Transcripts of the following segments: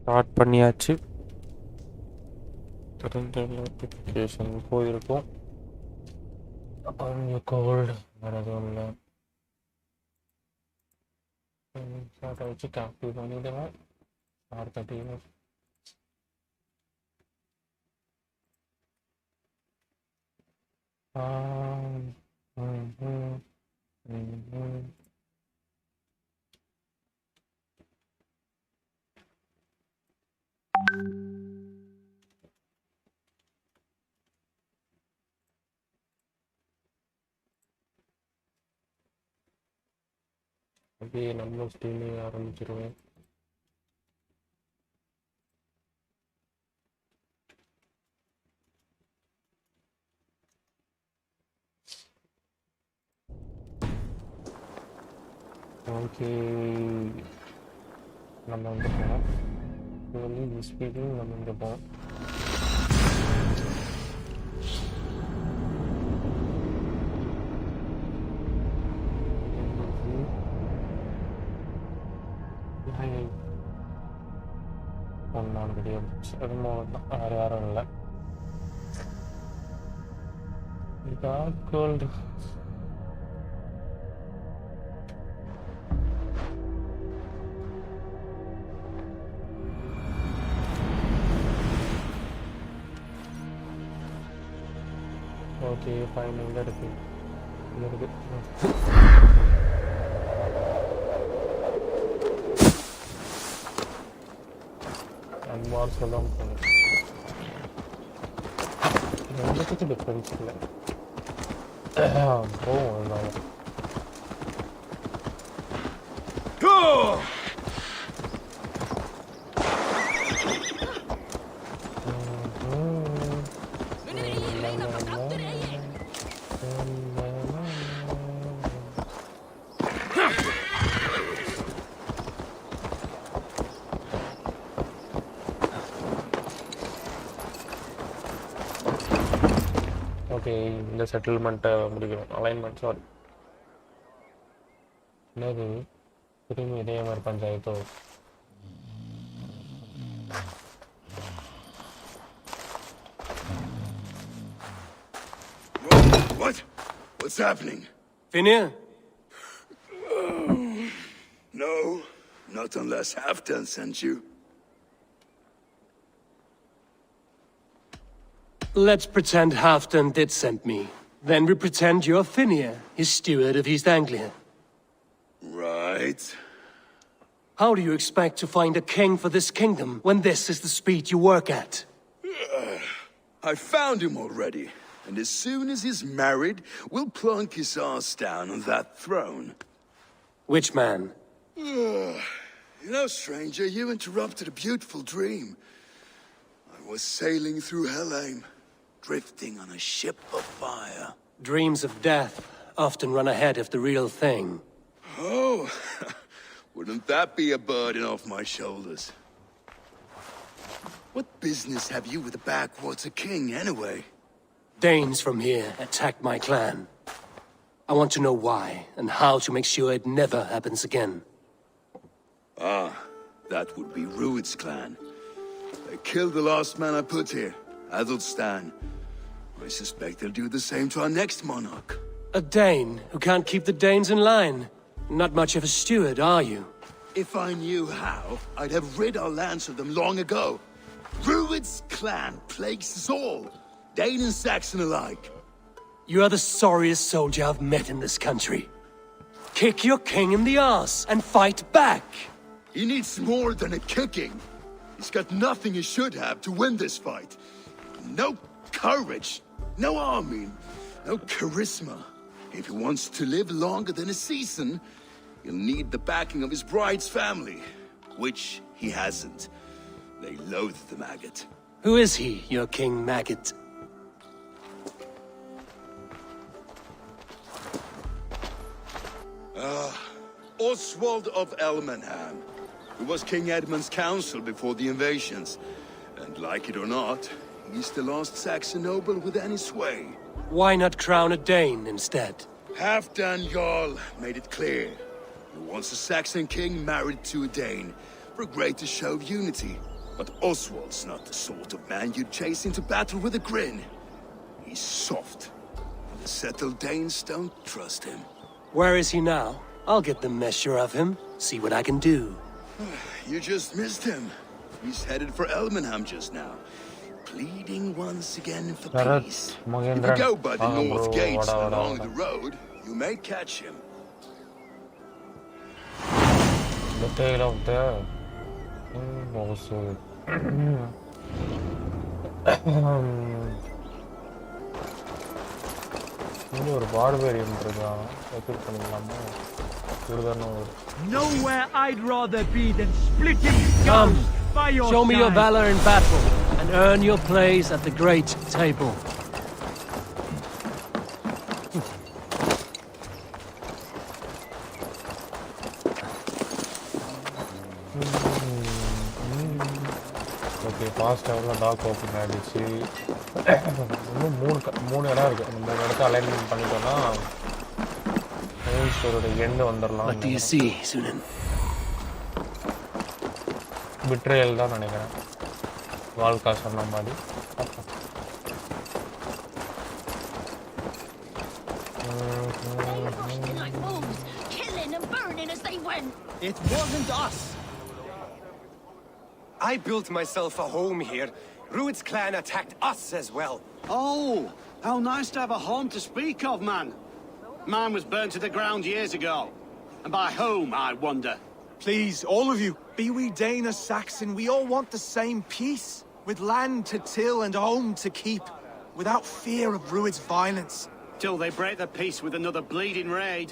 Start பண்ணியாச்சு. Notification போயிருக்கும். Gold வேறு எதுவும் இல்லை. ஸ்டார்ட் ஆகிடுச்சு. காப்பி பண்ணிவிடுவேன். 6:30. அப்படியே நம்ம ஸ்ட்ரீமிங் ஆரம்பிச்சிருவேன். ஓகே, நம்ம வந்து போனோம். ஸ்பீக்கிங் நம்ம இங்கே போவோம். ஒன்றாம் கிடையாது, அது மூலம் தான், வேறு யாரும் இல்லை. Gold okay fine. இங்கே இருக்கு, இங்கே இருக்கு. அன்மார் சொல்லும் எல்லாத்துக்கும் டிஃப்ரென்ஸ் இல்லை. போவோம். ஓகே, இந்த செட்டில்மெண்ட்டை முடிக்கணும். Alignment, sorry. என்னது திரும்பி இதே மாதிரி பஞ்சாயத்தோ? What? What's happening? Finir? No, not unless Halfdan sent you. Let's pretend Halfdan did send me. Then we pretend you're Finir, his steward of East Anglia. Right. How do you expect to find a king for this kingdom when this is the speed you work at? I found him already. And as soon as he's married, we'll plunk his ass down on that throne. Which man? You know, stranger, you interrupted a beautiful dream. I was sailing through Helheim, drifting on a ship of fire. Dreams of death often run ahead of the real thing. Oh, wouldn't that be a burden off my shoulders? What business have you with the backwater king, anyway? Danes from here attacked my clan. I want to know why, and how to make sure it never happens again. Ah, that would be Rued's clan. They killed the last man I put here, Adelstan. I suspect they'll do the same to our next monarch. A Dane who can't keep the Danes in line. Not much of a steward, are you? If I knew how, I'd have rid our lands of them long ago. Rued's clan plagues us all, Dane and Saxon alike. You are the sorriest soldier I've met in this country. Kick your king in the arse and fight back! He needs more than a kicking. He's got nothing he should have to win this fight. No courage, no army, no charisma. If he wants to live longer than a season, he'll need the backing of his bride's family, which he hasn't. They loathe the maggot. Who is he, your king maggot? Oswald of Elmenham, who was King Edmund's counsel before the invasions. And like it or not, he's the last Saxon noble with any sway. Why not crown a Dane instead? Halfdan Jarl made it clear. He wants a Saxon king married to a Dane, for a greater show of unity. But Oswald's not the sort of man you'd chase into battle with a grin. He's soft. The settled Danes don't trust him. Where is he now? I'll get the measure of him, see what I can do. You just missed him. He's headed for Elmenham just now. Pleading once again for peace. If you go by the north gates along the road, you may catch him. The tale of the also. Nowhere I'd rather be than splitting skulls by your Show me your side. valor in battle, and earn your place at the great table. Okay, fast travel dock open ஆயிடுச்சு. இன்னும் மூணு இடம் இருக்கு. அந்த மூணு இடத்தை alignment பண்ணிட்டோம்னா main ஸ்டோரோட end வந்துடலாம். What do you see, Sunan? Betrayal தான் நினைக்கிறேன். வால்கா சொன்ன மாதிரி. Rushing like wolves, killing and burning as they went. It wasn't us. I built myself a home here. Rued's clan attacked us as well. Oh, how nice to have a home to speak of, man. Mine was burnt to the ground years ago. And by whom, I wonder? Please, all of you, be we Dane or Saxon, we all want the same peace. With land to till and home to keep. Without fear of Rued's violence. Till they break the peace with another bleeding raid.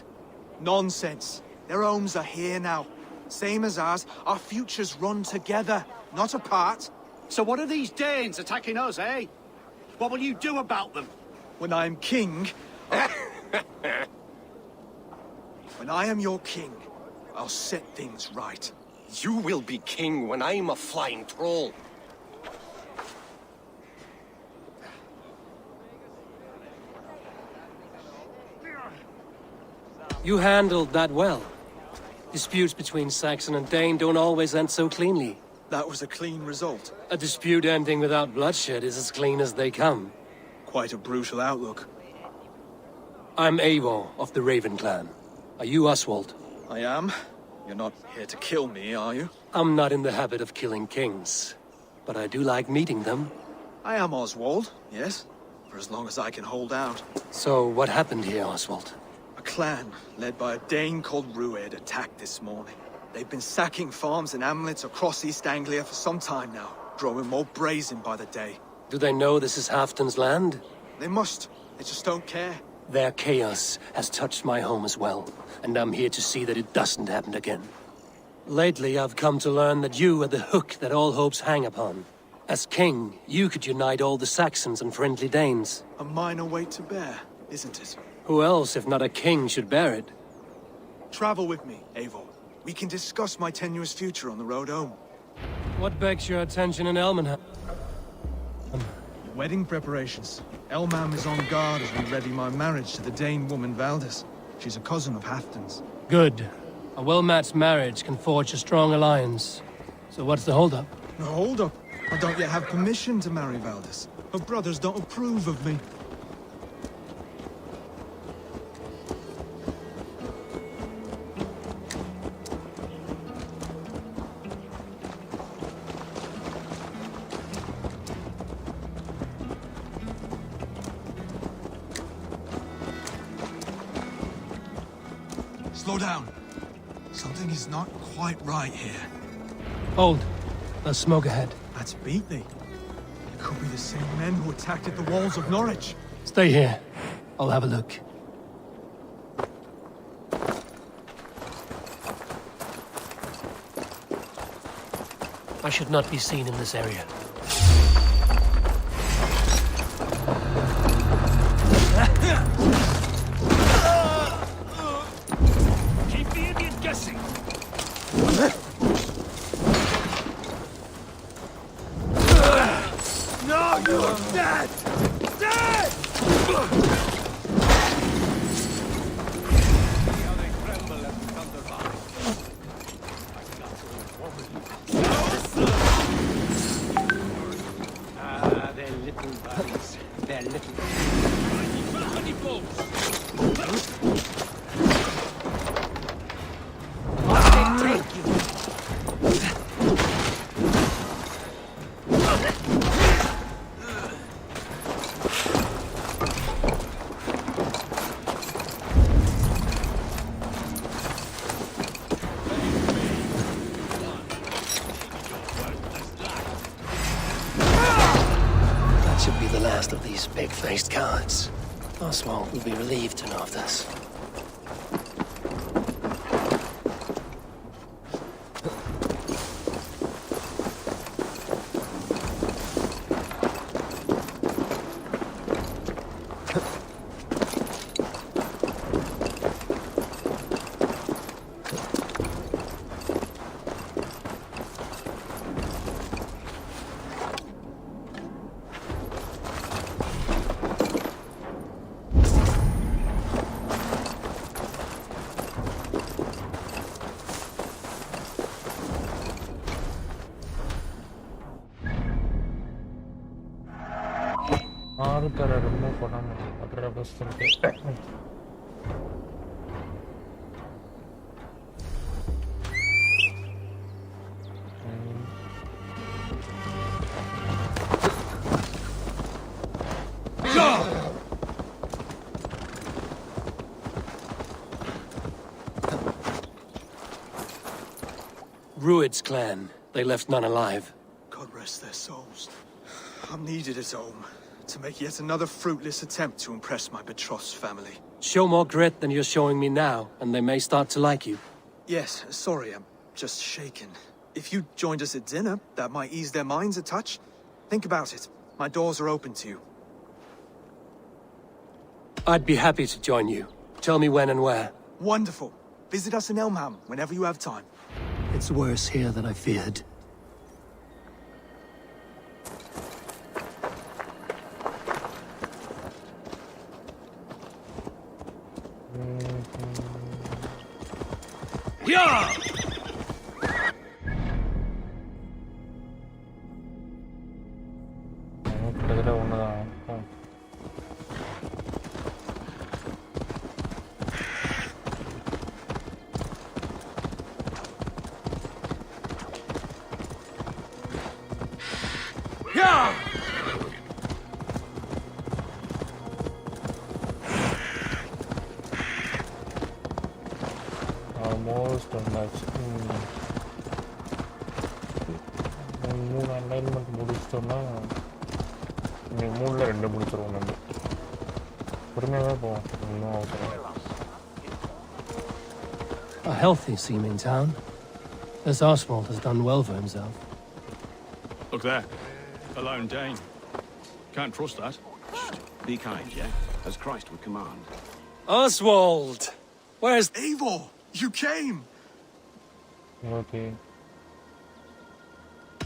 Nonsense. Their homes are here now. Same as ours, our futures run together, not apart. So what are these Danes attacking us, eh? What will you do about them? When I am king... when I am your king, I'll set things right. You will be king when I'm a flying troll. You handled that well. Disputes between Saxon and Dane don't always end so cleanly. That was a clean result. A dispute ending without bloodshed is as clean as they come. Quite a brutal outlook. I'm Eivor of the Raven clan. Are you Oswald? I am. You're not here to kill me, are you? I'm not in the habit of killing kings, but I do like meeting them. I am Oswald, yes. For as long as I can hold out. So what happened here, Oswald? A clan, led by a Dane called Rued, attacked this morning. They've been sacking farms and hamlets across East Anglia for some time now, growing more brazen by the day. Do they know this is Halfton's land? They must. They just don't care. Their chaos has touched my home as well, and I'm here to see that it doesn't happen again. Lately, I've come to learn that you are the hook that all hopes hang upon. As king, you could unite all the Saxons and friendly Danes. A minor weight to bear, isn't it? Who else, if not a king, should bear it? Travel with me, Eivor. We can discuss my tenuous future on the road home. What begs your attention in Elmenham? Wedding preparations. Elmam is on guard as we ready my marriage to the Dane woman Valdis. She's a cousin of Halfton's. Good. A well-matched marriage can forge a strong alliance. So what's the holdup? No, hold up. I don't yet have permission to marry Valdis. Her brothers don't approve of me. Slow down. Something is not quite right here. Hold. There's smoke ahead. That's Beatley. It could be the same men who attacked at the walls of Norwich. Stay here. I'll have a look. I should not be seen in this area. Keep the idiot guessing. No, you're dead! Dead! little. Thank you. That should be the last of these big-faced cowards. Oswald will be relieved to know of this. remove other Rued's clan. They left none alive. God rest their souls. I'm needed at home to make yet another fruitless attempt to impress my betrothed family. Show more grit than you're showing me now, and they may start to like you. Yes, sorry, I'm just shaken. If you joined us at dinner, that might ease their minds a touch. Think about it. My doors are open to you. I'd be happy to join you. Tell me when and where. Wonderful. Visit us in Elmham whenever you have time. It's worse here than I feared. Yeah! Almost done that. Alignment முடிச்சிட்டோம்னா இந்த மூணுல ரெண்டு முடிச்சிருவோம் நம்ம. பொறுமையாவே போவோம். இன்னும் அவசரம். A healthy seeming town. This Oswald has done well for himself. Look there. A lone Dane. Can't trust that. Be kind, yeah? As Christ would command. Oswald! Where's... Eivor! You came! Okay.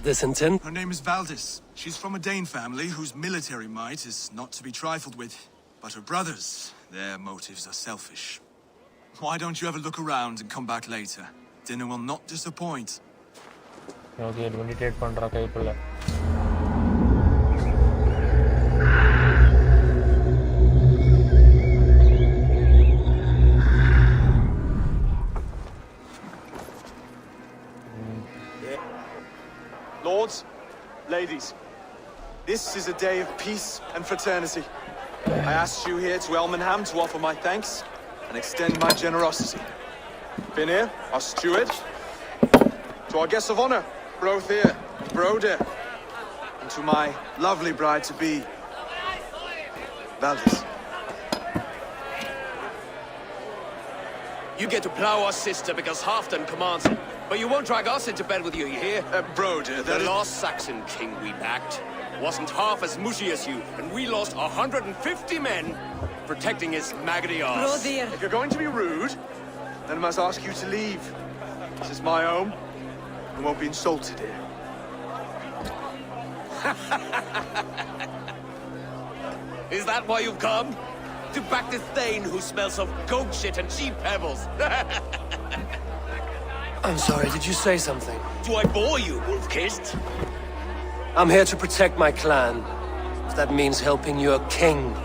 This intent? Her name is Valdis. She's from a Dane family whose military might is not to be trifled with. But her brothers, their motives are selfish. Why don't you have a look around and come back later? Dinner will not disappoint. Okay, meditate பண்ற கைப்புல. Lords, ladies, this is a day of peace and fraternity. I asked you here to Elmenham to offer my thanks and extend my generosity. Finir, our steward, to our guests of honor, Brothir and Broder, and to my lovely bride-to-be, Valdis. You get to plow our sister because Halfdan commands it. But you won't drag us into bed with you, you hear? Broder, The last Saxon king we backed wasn't half as mushy as you, and we lost 150 men protecting his maggoty arse. If you're going to be rude, then I must ask you to leave. This is my home. I won't be insulted here. Is that why you've come? To back this Thane who smells of goat shit and cheap pebbles? I'm sorry, did you say something? Do I bore you, wolf-kissed? I'm here to protect my clan. If that means helping your king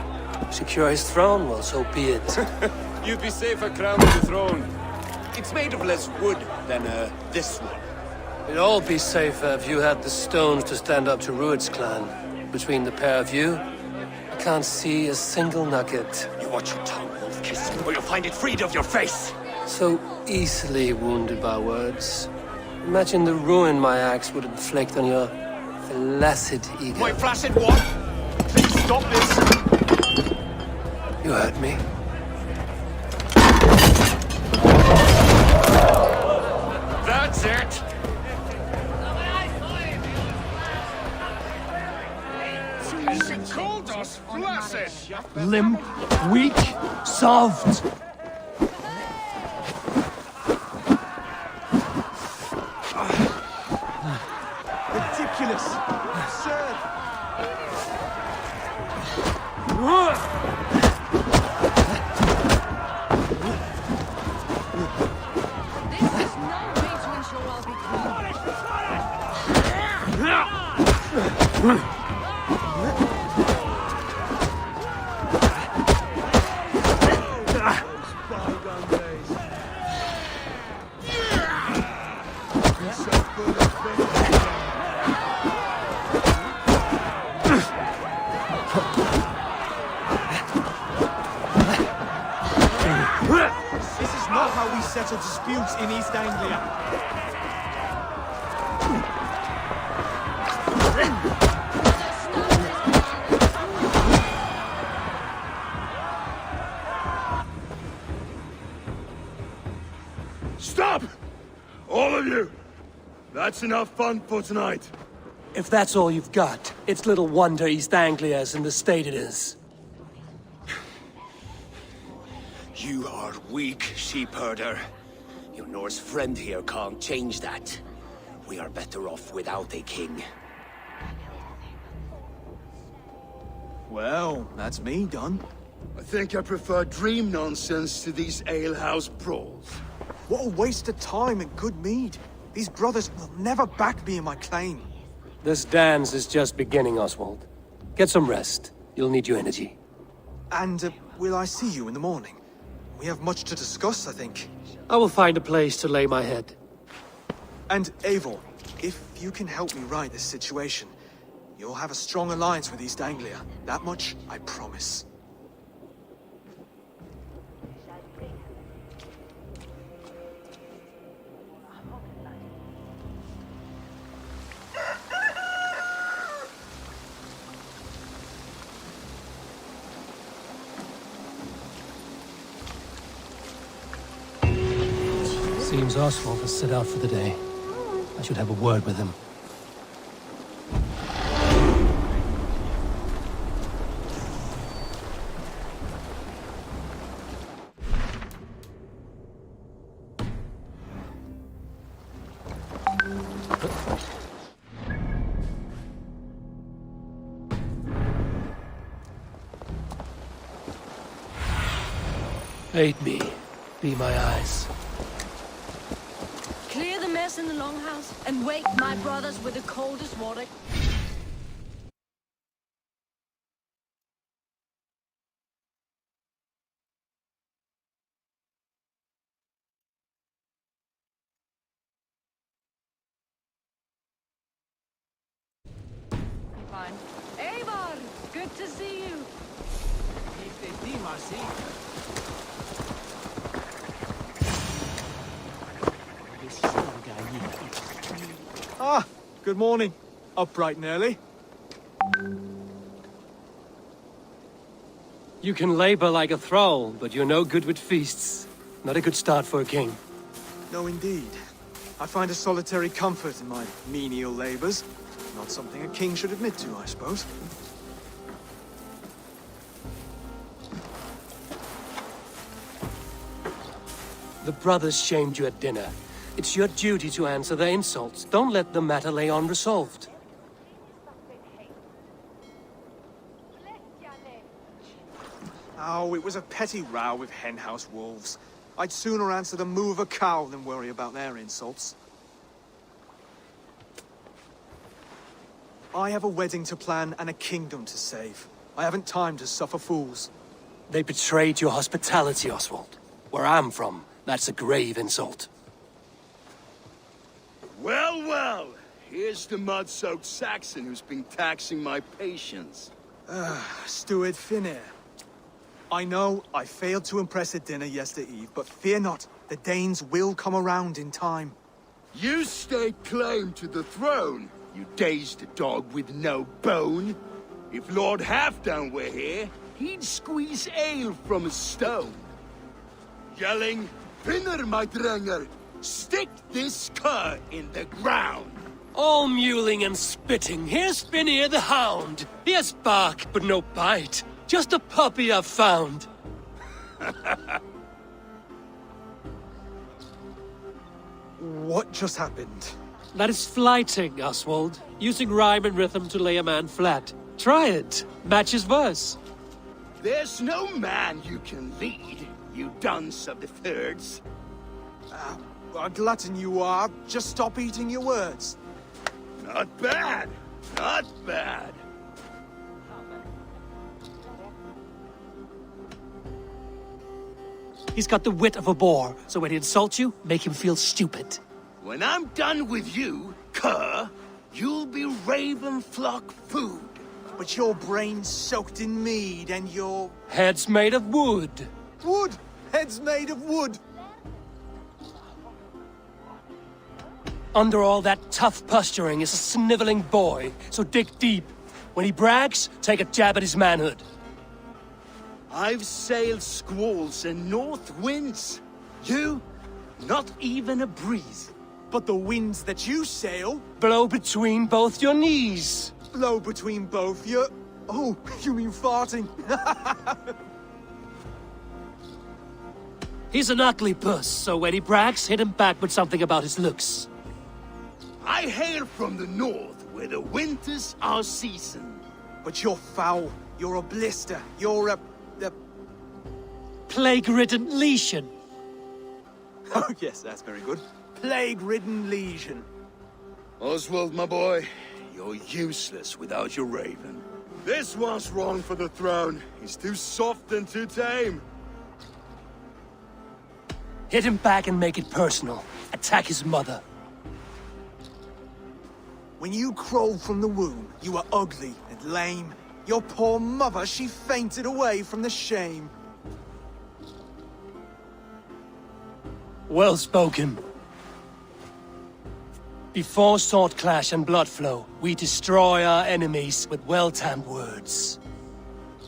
secure his throne, well, so be it. You'd be safer crowned to the throne. It's made of less wood than, this one. It'd all be safer if you had the stones to stand up to Rued's clan. Between the pair of you, I can't see a single nugget. You watch your tongue, wolf kiss, or you'll find it freed of your face. So easily wounded by words. Imagine the ruin my axe would inflict on your flaccid ego. My flaccid what? Please stop this. You heard me. That's it. She called us flaccid. Limp, weak, soft. Ridiculous. Absurd. This is no way to ensure I'll be This is not how we settle disputes in East Anglia. Stop! All of you! That's enough fun for tonight. If that's all you've got, it's little wonder East Anglia is in the state it is. You are weak, sheep herder. Your Norse friend here can't change that. We are better off without a king. Well, that's me done. I think I prefer dream nonsense to these alehouse brawls. What a waste of time and good mead. These brothers will never back me in my claim. This dance is just beginning, Oswald. Get some rest. You'll need your energy. And will I see you in the morning? We have much to discuss, I think. I will find a place to lay my head. And Eivor, if you can help me right this situation, you'll have a strong alliance with East Anglia. That much, I promise. Seems Oswald has set out for the day. I should have a word with him. Aid me. Be my eyes. Clear the mess in the longhouse and wake my brothers with the coldest water. Fine. Eivor, good to see you. Ah, good morning. Up bright and early. You can labor like a thrall, but you're no good with feasts. Not a good start for a king. No, indeed. I find a solitary comfort in my menial labors. Not something a king should admit to, I suppose. The brothers shamed you at dinner. It's your duty to answer their insults. Don't let the matter lay unresolved. Oh, it was a petty row with henhouse wolves. I'd sooner answer the moo of a cow than worry about their insults. I have a wedding to plan and a kingdom to save. I haven't time to suffer fools. They betrayed your hospitality, Oswald. Where I'm from, that's a grave insult. Well, well. Here's the mud-soaked Saxon who's been taxing my patience. Steward Finnair. I know I failed to impress at dinner yesterday eve, but fear not, the Danes will come around in time. You stake claim to the throne, you dazed dog with no bone. If Lord Halfdown were here, he'd squeeze ale from a stone. Yelling, Finner, my drenger, stick this cur in the ground. All mewling and spitting, here's Finnear the Hound. He has bark, but no bite. Just a puppy I've found. What just happened? That is flighting, Oswald. Using rhyme and rhythm to lay a man flat. Try it. Match his verse. There's no man you can lead, you dunce of the thirds. A glutton you are. Just stop eating your words. Not bad. Not bad. He's got the wit of a boar, so when he insults you, make him feel stupid. When I'm done with you, cur, you'll be raven flock food. But your brain's soaked in mead and your... Head's made of wood. Wood! Head's made of wood! Under all that tough posturing is a sniveling boy, so dig deep. When he brags, take a jab at his manhood. I've sailed squalls and north winds. You, not even a breeze. But the winds that you sail... Blow between both your knees. Blow between both your... Oh, you mean farting? He's an ugly puss, so when he brags, hit him back with something about his looks. I hail from the north, where the winters are season. But you're foul. You're a blister. You're a... Plague-ridden lesion. Oh, yes, that's very good. Plague-ridden lesion. Oswald, my boy, you're useless without your raven. This one's wrong for the throne. He's too soft and too tame. Hit him back and make it personal. Attack his mother. When you crawled from the womb, you were ugly and lame. Your poor mother, she fainted away from the shame. Well spoken. Before sword clash and blood flow, we destroy our enemies with well-timed words.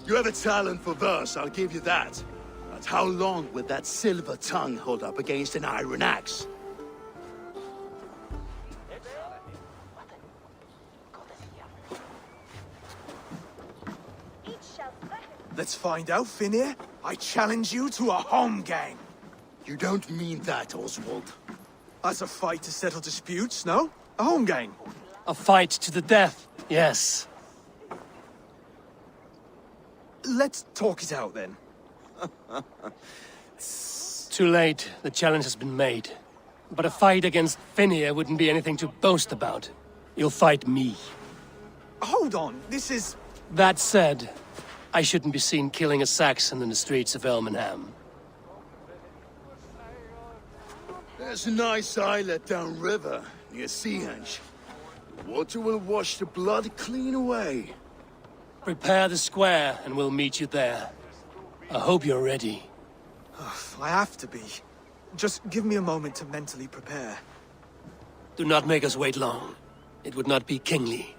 You have a talent for verse, I'll give you that. But how long will that silver tongue hold up against an iron axe? Let's find out, Finnear. I challenge you to a home gang. You don't mean that, Oswald. As a fight to settle disputes, no? A home gang. A fight to the death, yes. Let's talk it out, then. Too late. The challenge has been made. But a fight against Finnear wouldn't be anything to boast about. You'll fight me. Hold on, this is... That said, I shouldn't be seen killing a Saxon in the streets of Elmenham. There's a nice islet downriver, near Seahenge. Water will wash the blood clean away. Prepare the square, and we'll meet you there. I hope you're ready. I have to be. Just give me a moment to mentally prepare. Do not make us wait long. It would not be kingly.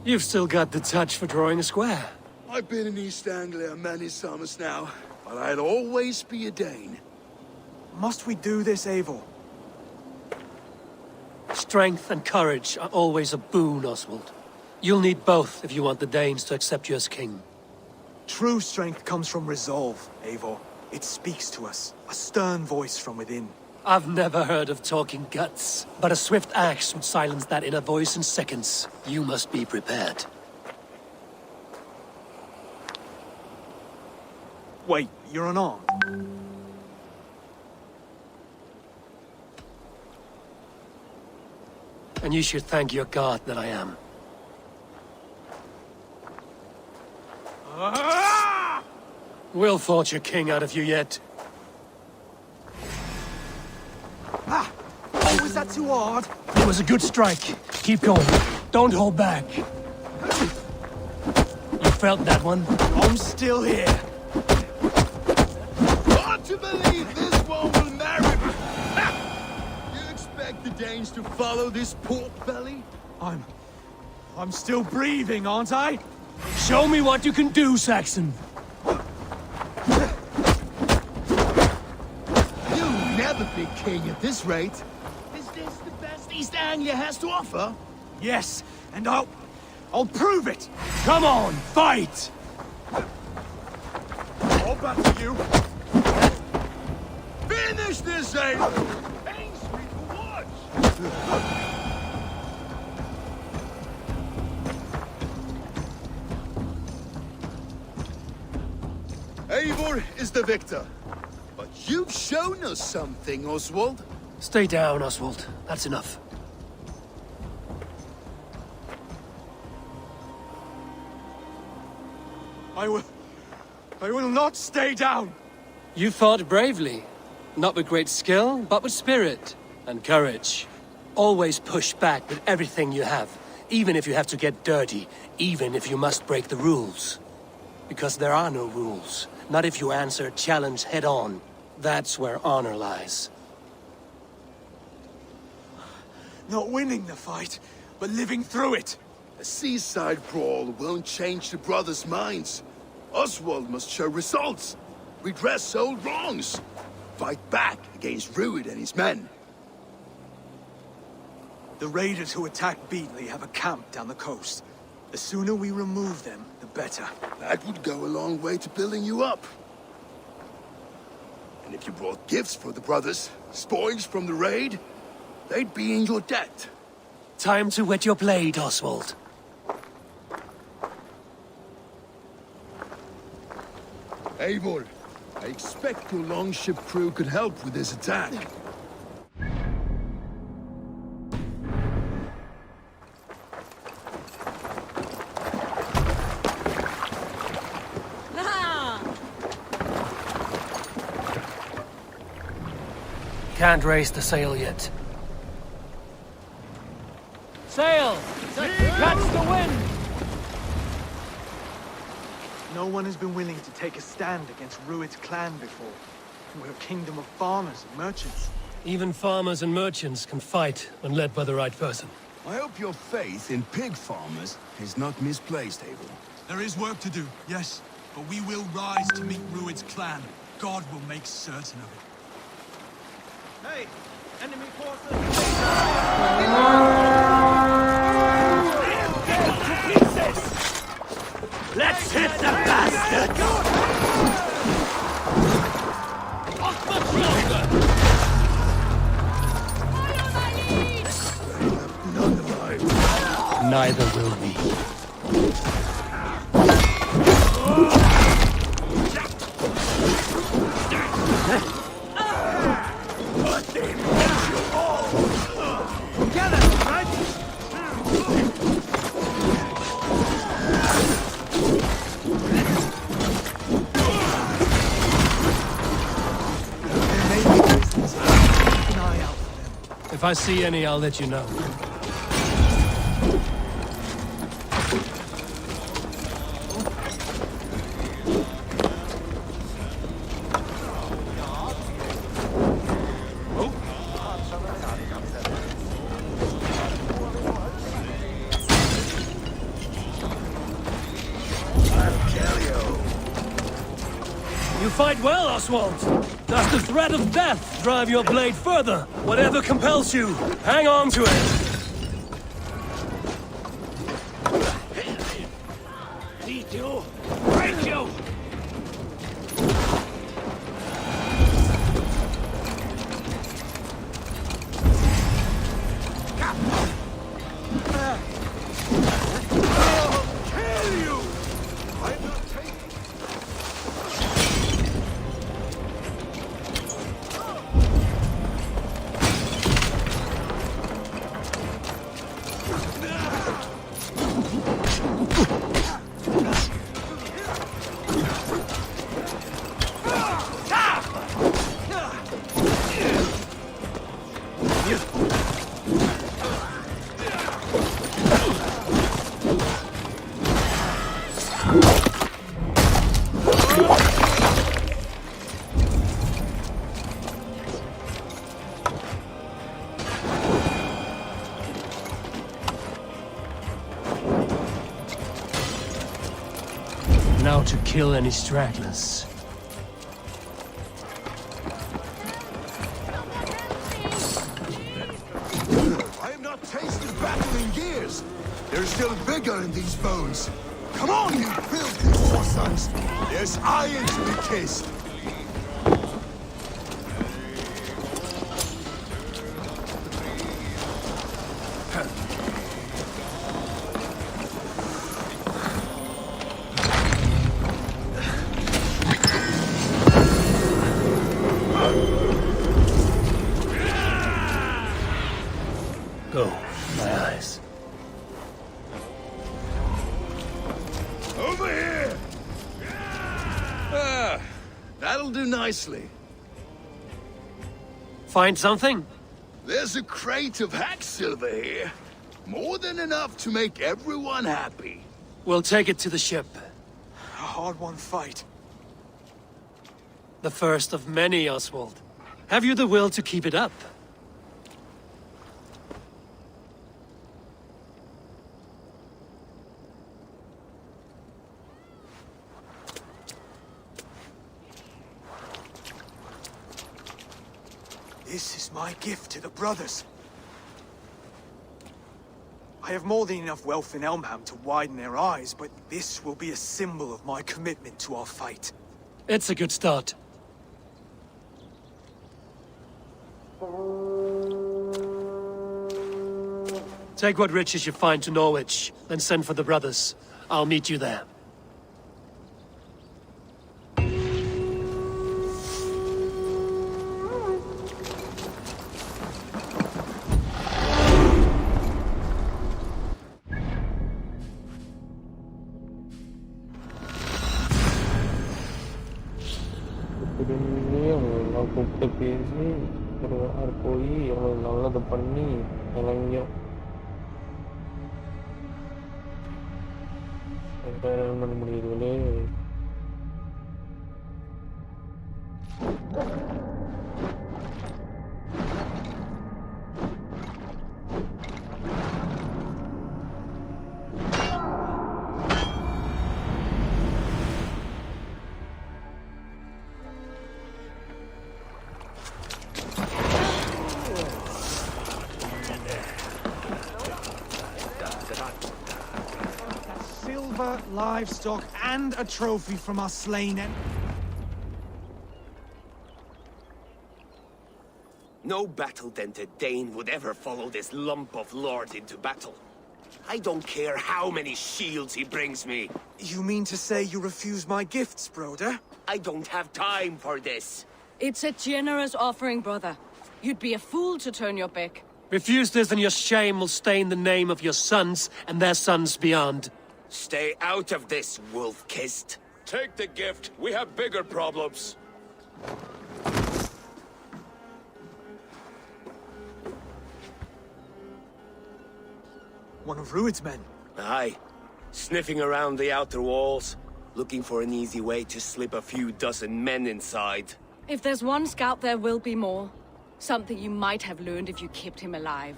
You've still got the touch for drawing a square. I've been in East Anglia many summers now, but I'd always be a Dane. Must we do this, Eivor? Strength and courage are always a boon, Oswald. You'll need both if you want the Danes to accept you as king. True strength comes from resolve, Eivor. It speaks to us, a stern voice from within. I've never heard of talking guts, but a swift axe would silence that inner voice in seconds. You must be prepared. Wait, you're unarmed? And you should thank your god that I am. We'll forge a king out of you yet. Ah! Oh, was that too hard? It was a good strike. Keep going. Don't hold back. You felt that one? I'm still here. Hard to believe this one will marry me. You expect the Danes to follow this pork belly? I'm still breathing, aren't I? Show me what you can do, Saxon. You'll never be king at this rate. Is this the best East Anglia has to offer? Yes, and I'll prove it! Come on, fight! All back to you. Finish this, Abel! Pains me to watch! Eivor is the victor. But you've shown us something, Oswald. Stay down, Oswald. That's enough. I will not stay down! You fought bravely. Not with great skill, but with spirit and courage. Always push back with everything you have, even if you have to get dirty, even if you must break the rules. Because there are no rules. Not if you answer a challenge head on. That's where honor lies. Not winning the fight, but living through it. A seaside brawl won't change the brothers' minds. Oswald must show results. Redress old wrongs. Fight back against Rued and his men. The raiders who attacked Beatley have a camp down the coast. The sooner we remove them, the better. That would go a long way to building you up. And if you brought gifts for the brothers, spoils from the raid, they'd be in your debt. Time to wet your blade, Oswald. Eivor, I expect your longship crew could help with this attack. Can't raise the sail yet. Sail! Catch the wind! No one has been willing to take a stand against Rued's clan before. We're a kingdom of farmers and merchants. Even farmers and merchants can fight when led by the right person. I hope your faith in pig farmers is not misplaced, Eivor. There is work to do, yes. But we will rise to meet Rued's clan. God will make certain of it. Hey! Enemy forces! Let's hit the bastard! None alive. Neither will we. If I see any, I'll let you know. You fight well, Oswald. Does the threat of death drive your blade further? Whatever compels you, hang on to it. Need you. Break you! Now to kill any stragglers. I have not tasted battle in years. There's still vigor in these bones. Come on, you filthy war sons. There's iron to be kissed. Go, my eyes. Over here! Ah, that'll do nicely. Find something? There's a crate of hack silver here. More than enough to make everyone happy. We'll take it to the ship. A hard-won fight. The first of many, Oswald. Have you the will to keep it up? This is my gift to the brothers. I have more than enough wealth in Elmham to widen their eyes, but this will be a symbol of my commitment to our fight. It's a good start. Take what riches you find to Norwich, then send for the brothers. I'll meet you there. கூப்பிட்டு பேசி ஒரு வாரம் போய் எவ்வளோ நல்லது பண்ணி இறங்கியும் பண்ண முடியுதுலே. Livestock and a trophy from our slain enemy. No battle-dented Dane would ever follow this lump of lord into battle. I don't care how many shields he brings me. You mean to say you refuse my gifts, broder? I don't have time for this. It's a generous offering, brother. You'd be a fool to turn your back. Refuse this and your shame will stain the name of your sons and their sons beyond. Stay out of this, wolf-kissed. Take the gift. We have bigger problems. One of Rued's men. Aye. Sniffing around the outer walls. Looking for an easy way to slip a few dozen men inside. If there's one scout, there will be more. Something you might have learned if you kept him alive.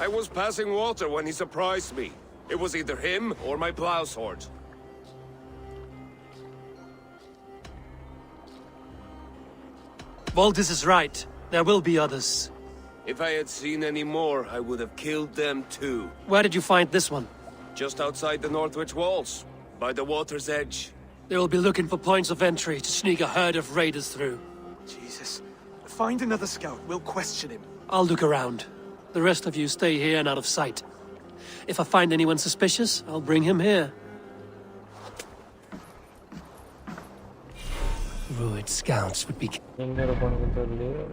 I was passing water when he surprised me. It was either him or my plow sword. Baldus is right. There will be others. If I had seen any more, I would have killed them too. Where did you find this one? Just outside the Northwich walls, by the water's edge. They will be looking for points of entry to sneak a herd of raiders through. Jesus. Find another scout. We'll question him. I'll look around. The rest of you stay here and out of sight. If I find anyone suspicious, I'll bring him here. Ruined scouts would be... எங்க இருப்பானுங்க தெரியல.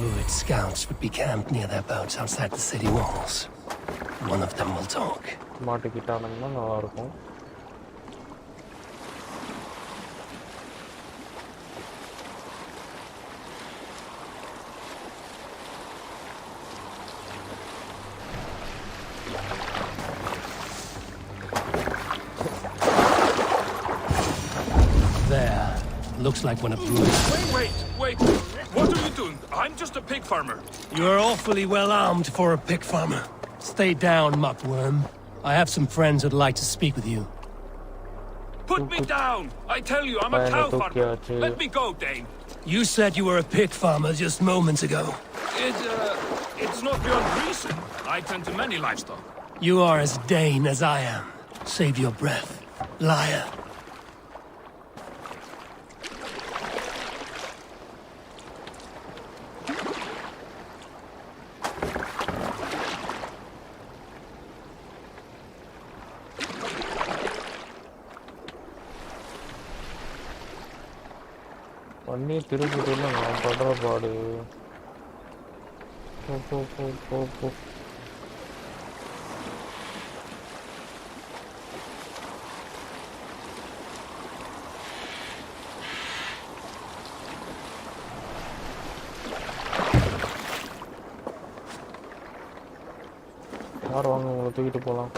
Ruined scouts would be camped near their boats outside the city walls. One of them will talk. மாட்டிக்கிட்டானுங்கன்னா நல்லா இருக்கும். There. Looks like one of Ruin's... Wait! What are you doing? I'm just a pig farmer. You're awfully well armed for a pig farmer. Stay down, muckworm. I have some friends who'd like to speak with you. Put me down! I tell you, I'm a cow farmer. Let me go, Dane. You said you were a pig farmer just moments ago. It's not beyond reason. I tend to many livestock. You are as Dane as I am. Save your breath, liar. பண்ணி திருப்பிட்டுல நான் படுற பாடு. போ. யார் வாங்க உங்களை தூக்கிட்டு போகலாம்.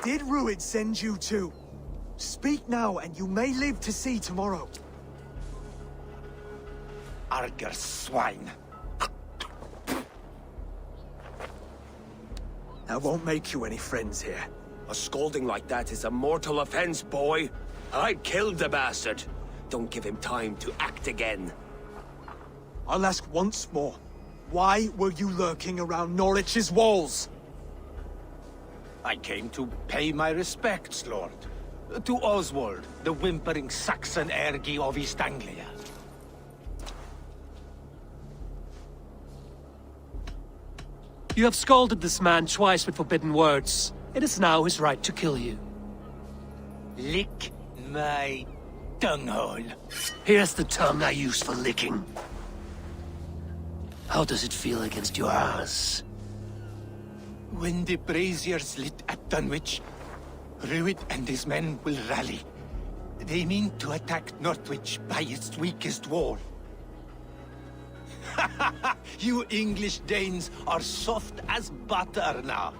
Did Ruid send you too? Speak now, and you may live to see tomorrow. Arger swine. That won't make you any friends here. A scolding like that is a mortal offense, boy. I killed the bastard. Don't give him time to act again. I'll ask once more. Why were you lurking around Norwich's walls? I came to pay my respects, Lord. To Oswald, the whimpering Saxon ergi of East Anglia. You have scolded this man twice with forbidden words. It is now his right to kill you. Lick my dunghole. Here's the tongue I use for licking. How does it feel against your ass? When the braziers lit at Dunwich, Ruid and his men will rally. They mean to attack Northwich by its weakest wall. You English Danes are soft as butter now.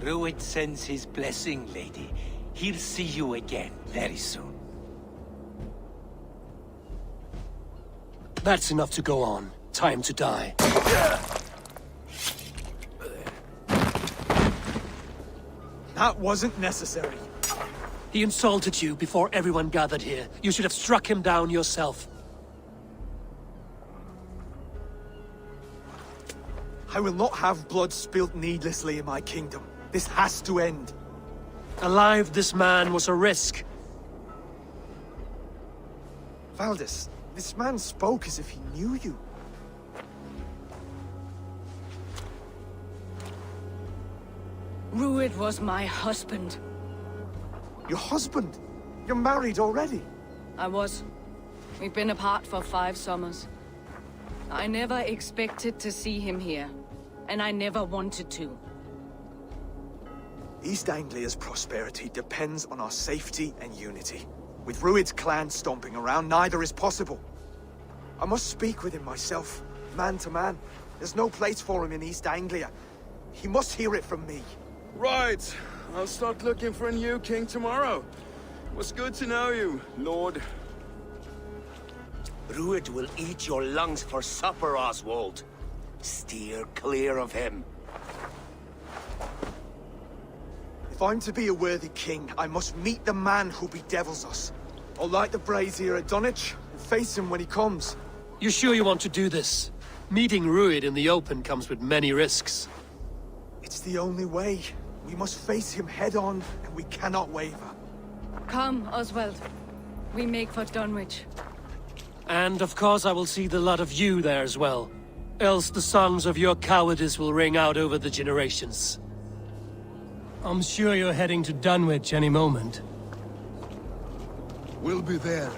Ruid sends his blessing, lady. He'll see you again very soon. That's enough to go on. Time to die. That wasn't necessary. He insulted you before everyone gathered here. You should have struck him down yourself. I will not have blood spilt needlessly in my kingdom. This has to end. Alive, this man was a risk. Valdis, this man spoke as if he knew you. Ruid was my husband. Your husband? You're married already? I was. We've been apart for 5 summers. I never expected to see him here, and I never wanted to. East Anglia's prosperity depends on our safety and unity. With Ruid's clan stomping around, neither is possible. I must speak with him myself, man to man. There's no place for him in East Anglia. He must hear it from me. Right. I'll start looking for a new king tomorrow. It was good to know you, Lord. Rued will eat your lungs for supper, Oswald. Steer clear of him. If I'm to be a worthy king, I must meet the man who bedevils us. I'll light the brazier at Dunwich and face him when he comes. You sure you want to do this? Meeting Rued in the open comes with many risks. It's the only way. We must face him head on, and we cannot waver. Come, Oswald. We make for Dunwich. And of course I will see the lot of you there as well. Else the songs of your cowardice will ring out over the generations. I'm sure you're heading to Dunwich any moment. We'll be there.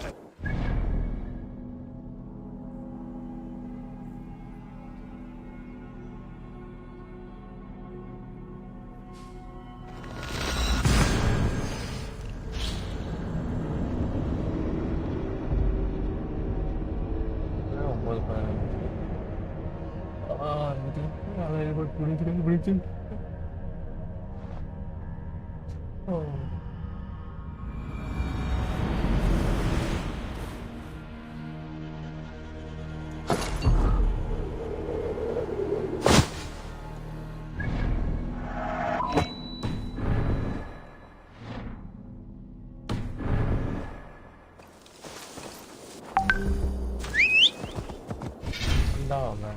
No, man.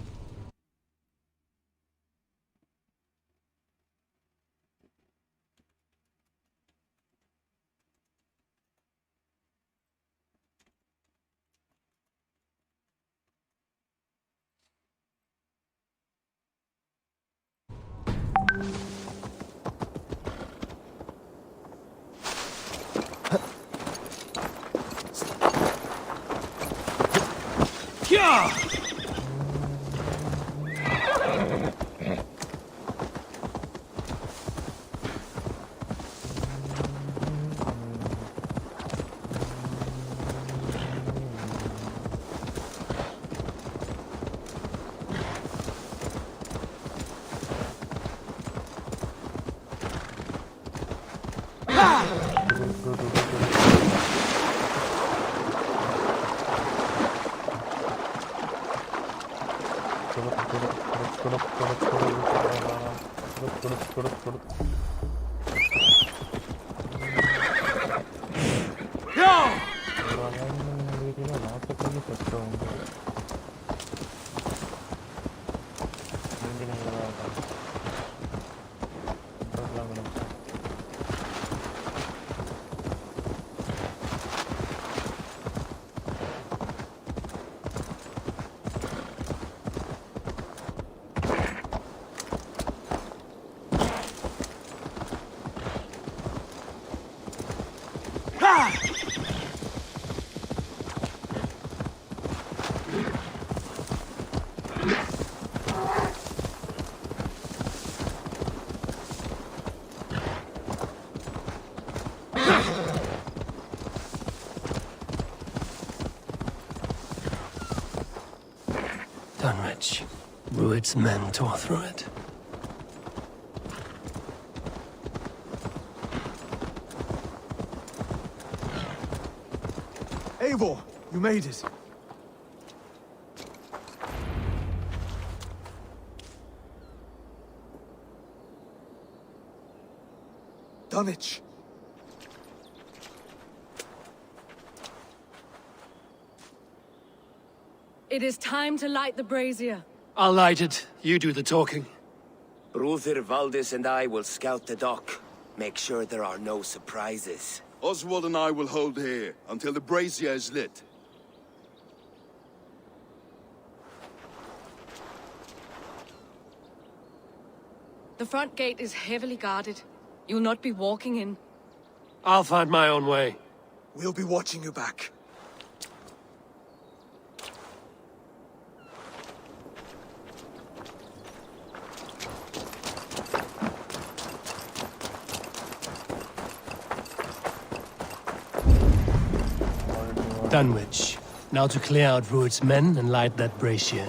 Yeah! Dunwich. Rued's men tore through it. Eivor, you made it. Dunwich. It is time to light the brazier. I'll light it. You do the talking. Ruther, Valdis and I will scout the dock. Make sure there are no surprises. Oswald and I will hold here until the brazier is lit. The front gate is heavily guarded. You'll not be walking in. I'll find my own way. We'll be watching you back. Dunwich. Now to clear out Rued's men and light that brazier.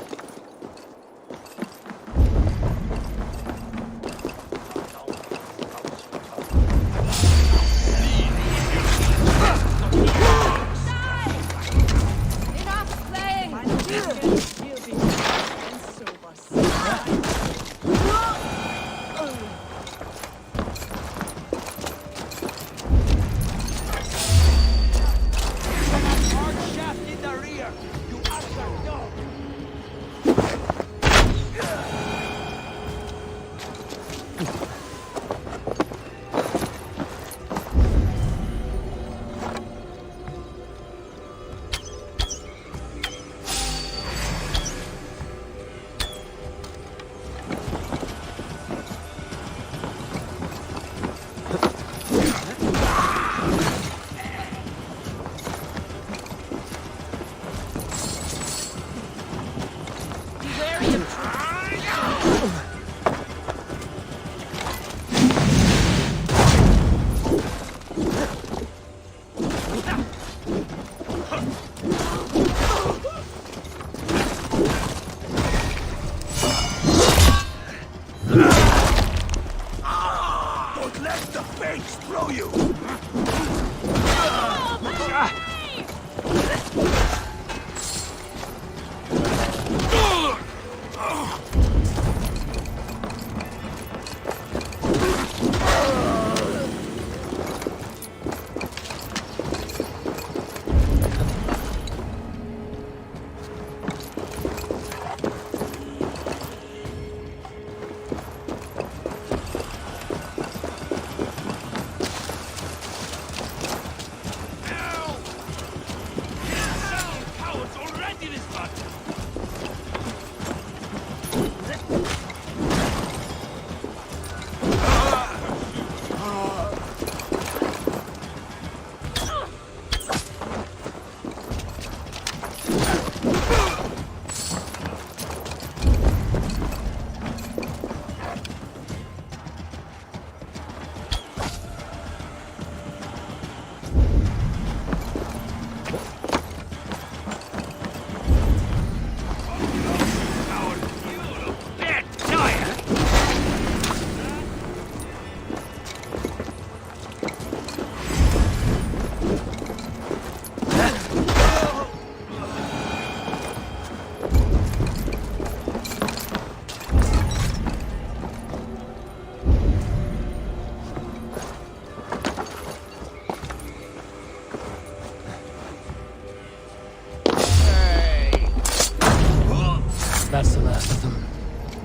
That's the last of them.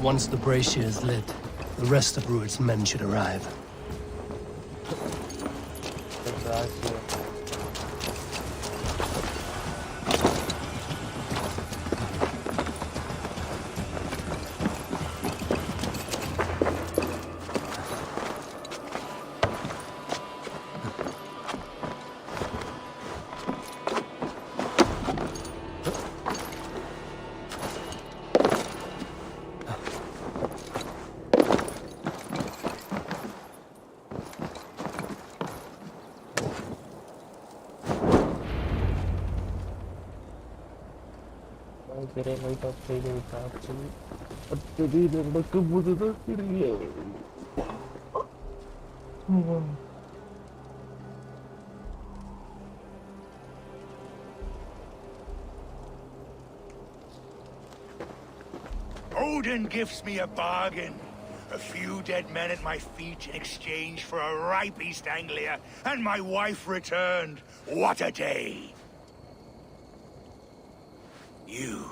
Once the brazier is lit, the rest of Rued's men should arrive. Odin gives me a bargain. A few dead men at my feet in exchange for a ripe East Anglia, and my wife returned. What a day! You.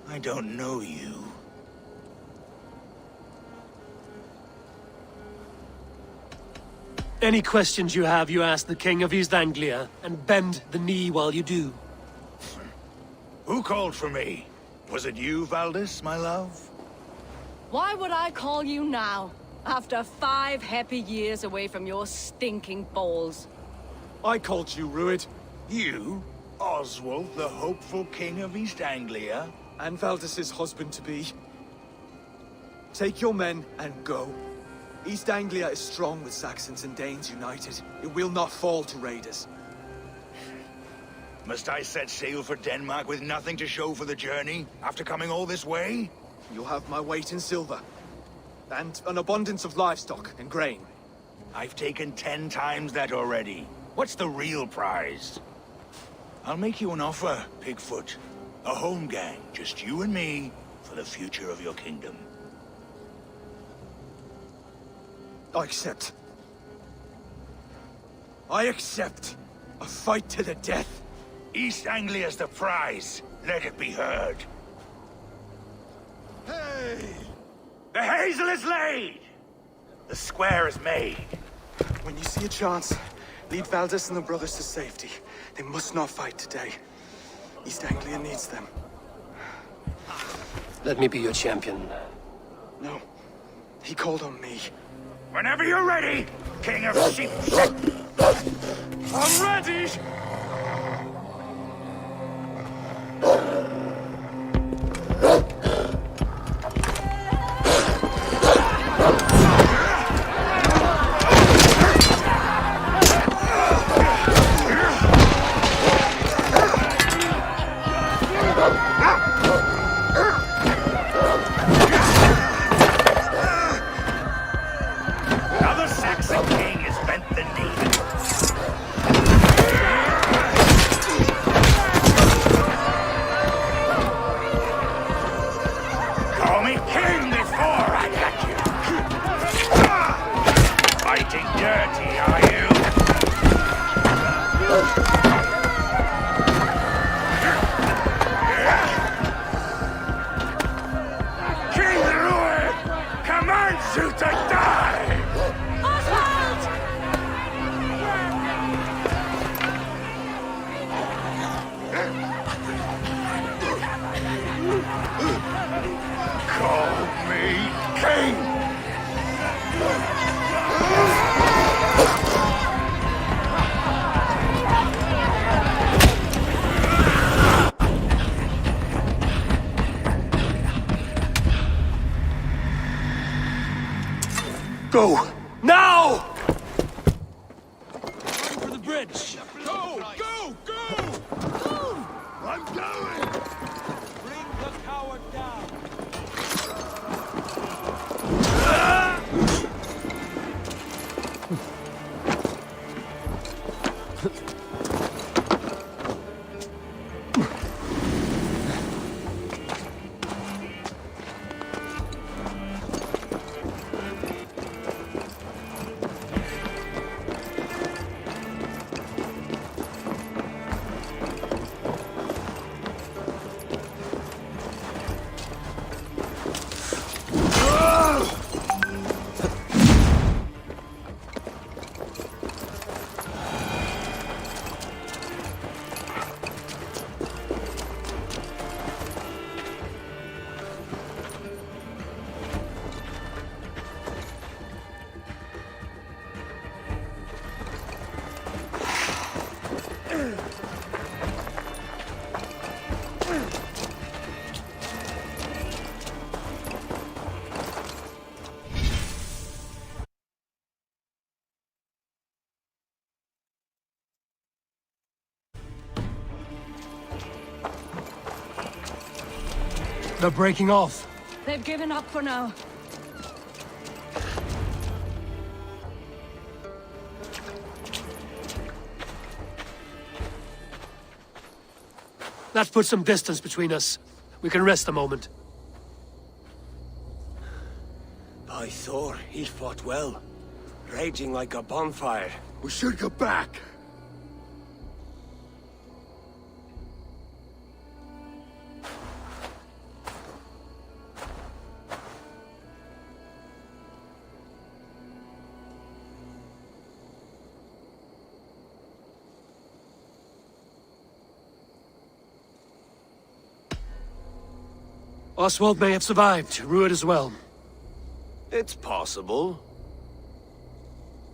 I don't know you. Any questions you have, you ask the King of East Anglia, and bend the knee while you do. Who called for me? Was it you, Valdis, my love? Why would I call you now, after 5 happy years away from your stinking balls? I called you, Rued. You? Oswald, the hopeful King of East Anglia? And Valdis's husband-to-be. Take your men and go. East Anglia is strong with Saxons and Danes united. It will not fall to raiders. Must I set sail for Denmark with nothing to show for the journey, after coming all this way? You'll have my weight in silver. And an abundance of livestock and grain. I've taken 10 times that already. What's the real prize? I'll make you an offer, Pigfoot. A home gang, just you and me, for the future of your kingdom. I accept. I accept. A fight to the death. East Anglia's the prize. Let it be heard. Hey! The hazel is laid! The square is made. When you see a chance, lead Valdis and the brothers to safety. They must not fight today. East Anglia needs them. Let me be your champion. No. He called on me. Whenever you're ready, King of Sheep. I'm ready! Go! Now! Run for the bridge! Go! Go! Go! I'm going! Bring the coward down. They're breaking off. They've given up for now. That puts some distance between us. We can rest a moment. By Thor, he fought well. Raging like a bonfire. We should go back. Oswald may have survived. Ruud as well. It's possible.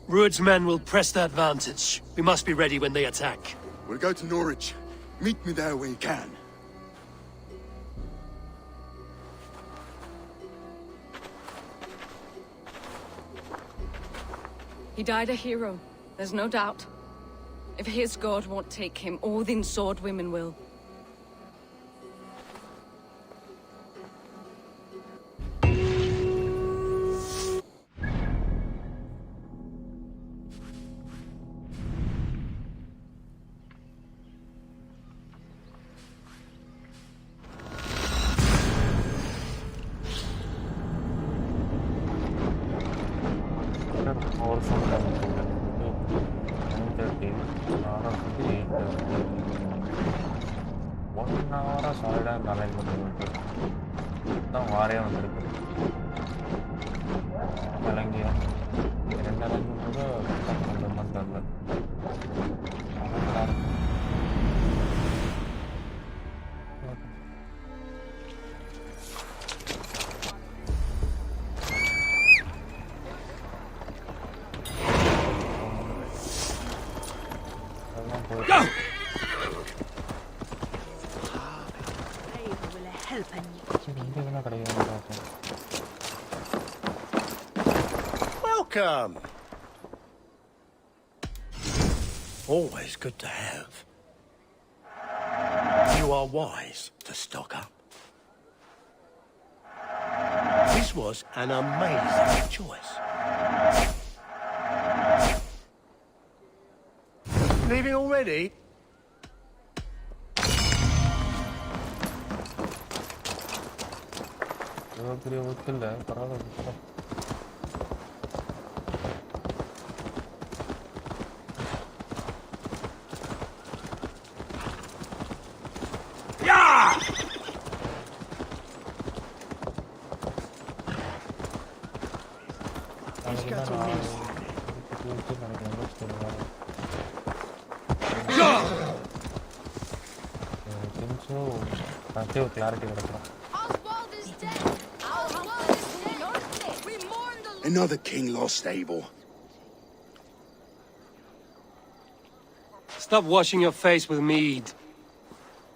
Ruud's men will press the advantage. We must be ready when they attack. We'll go to Norwich. Meet me there when you can. He died a hero. There's no doubt. If his god won't take him, Odin's sword women will. Welcome. Always good to have. You are wise to stock up. This was an amazing choice. Leaving already? Another king lost, Abel. Stop washing your face with mead.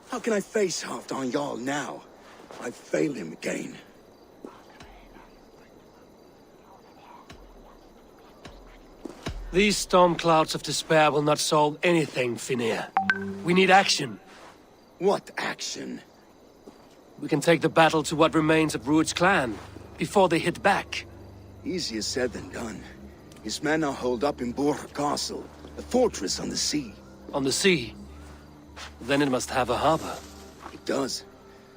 How can I face Halfdan Jarl now? I failed him again. These storm clouds of despair will not solve anything, Finir. We need action. What action? We can take the battle to what remains of Rued's clan, before they hit back. Easier said than done. His men are holed up in Borg Castle, a fortress on the sea. On the sea? Then it must have a harbor. It does.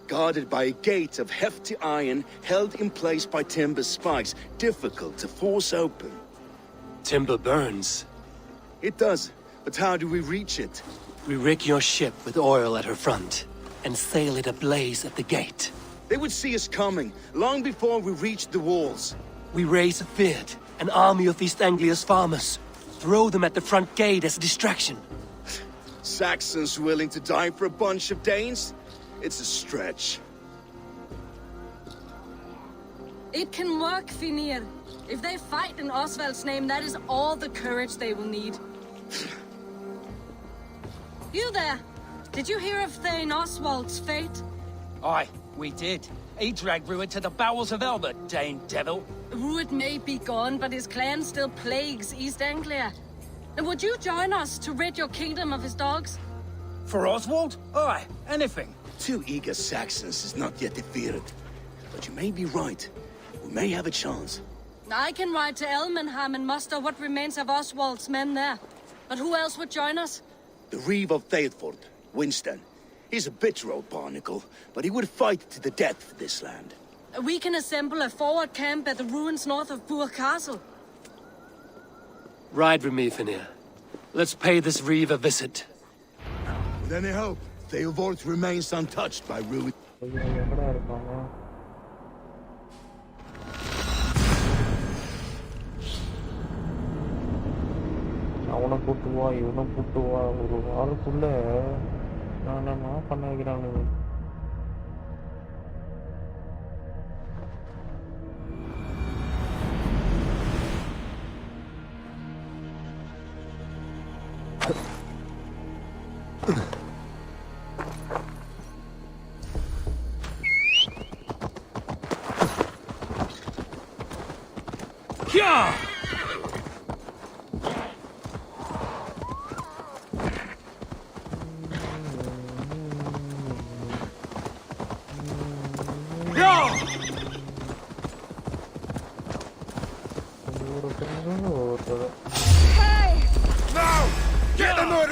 Guarded by a gate of hefty iron, held in place by timber spikes, difficult to force open. Timber burns. It does, but how do we reach it? We rig your ship with oil at her front, and sail it ablaze at the gate. They would see us coming, long before we reached the walls. We raise a Fyrd, an army of East Anglia's farmers. Throw them at the front gate as a distraction. Saxons willing to die for a bunch of Danes? It's a stretch. It can work, Finir. If they fight in Oswald's name, that is all the courage they will need. You there! Did you hear of Thane Oswald's fate? Aye, we did. He dragged Rued to the bowels of Elbert, Dane devil. Rued may be gone, but his clan still plagues East Anglia. And would you join us to rid your kingdom of his dogs? For Oswald? Aye, anything. 2 eager Saxons is not yet defeated. But you may be right. We may have a chance. I can ride to Elmenham and muster what remains of Oswald's men there. But who else would join us? The Reeve of Thetford, Winston. He's a bitter old barnacle, but he would fight to the death for this land. We can assemble a forward camp at the ruins north of Burg Castle. Ride with me, Finir. Let's pay this Reeve a visit. With any hope, Theodort remains untouched by Rued. அவனை கூட்டு வா இவனை கூட்டு வா ஒரு வாரத்துக்குள்ள நான் பண்ண வைக்கிறானுங்க.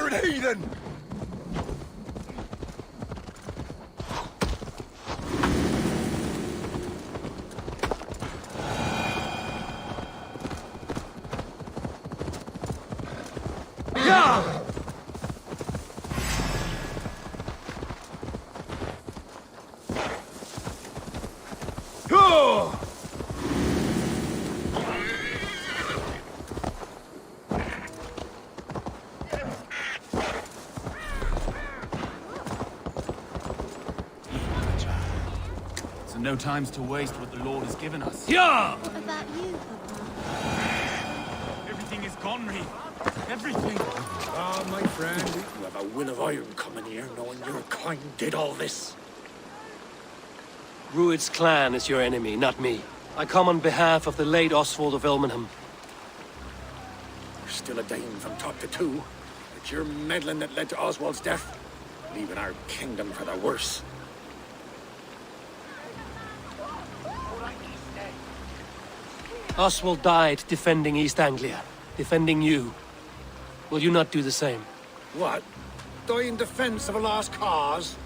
bastard heathen! So no time's to waste what the Lord has given us. Yeah! What about you, Everything is gone, Reeve. Everything. Ah, my friend, you have a will of iron coming here, knowing your kind did all this. Rued's clan is your enemy, not me. I come on behalf of the late Oswald of Ilmenham. You're still a Dane from top to two. It's your meddling that led to Oswald's death, leaving our kingdom for the worse. Oswald died defending East Anglia, defending you. Will you not do the same? What? Die in defense of a lost cause?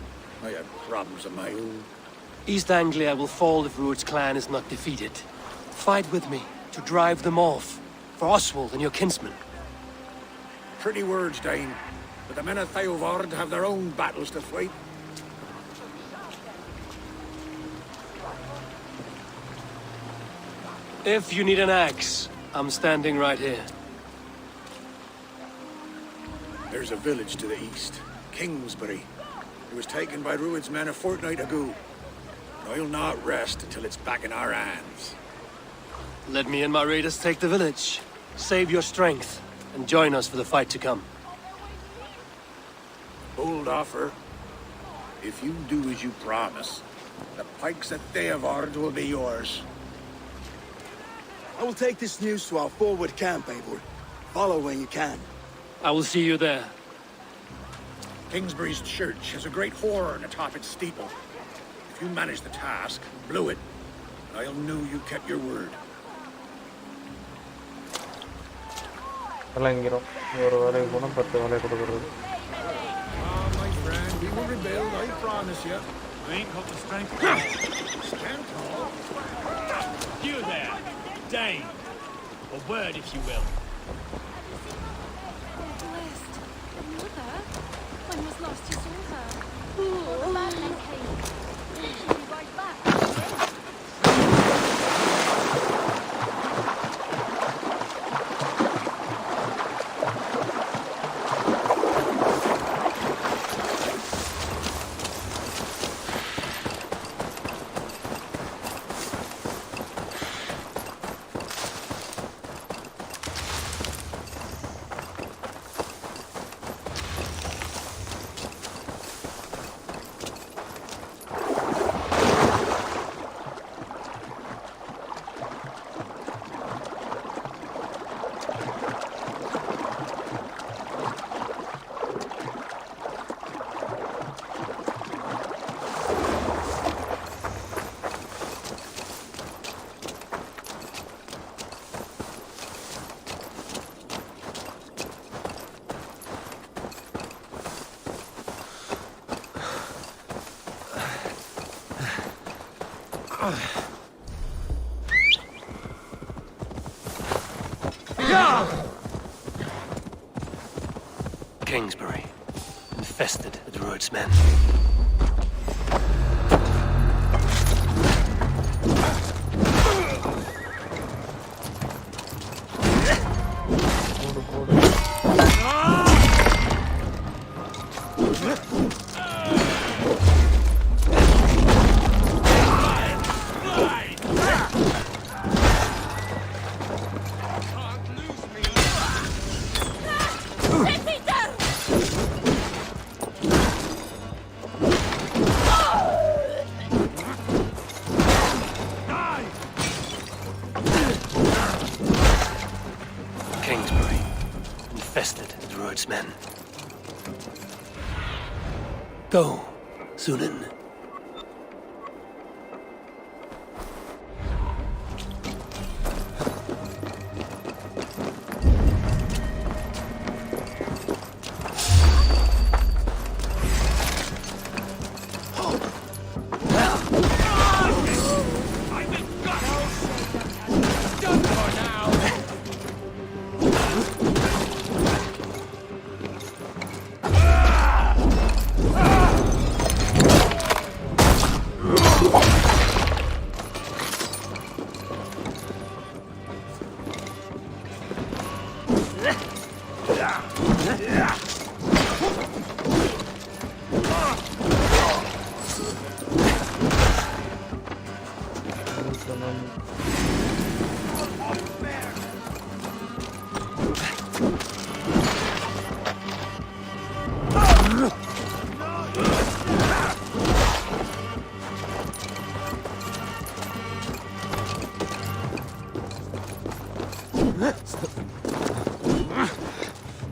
I have problems of my own. East Anglia will fall if Rued's clan is not defeated. Fight with me to drive them off, for Oswald and your kinsmen. Pretty words, Dane. But the men of Theovard have their own battles to fight. If you need an axe, I'm standing right here. There's a village to the east, Kingsbury. It was taken by Rued's men a fortnight ago. And I'll not rest until it's back in our hands. Let me and my raiders take the village. Save your strength, and join us for the fight to come. Bold offer. If you do as you promise, the pikes at Theovard will be yours. I will take this news to our forward camp, Eivor. Follow when you can. I will see you there. Kingsbury's church has a great horn atop its steeple. If you manage the task, blew it, I'll know you kept your word. Ah, my friend, we will rebuild, I promise you. I ain't got the strength. Stand tall. You there, Dane. A word, if you will. Blessed. Mother? When was last you saw her? What about that cake? She'll be right back. Kingsbury, infested with Rued's men. Men. Go, Sunan.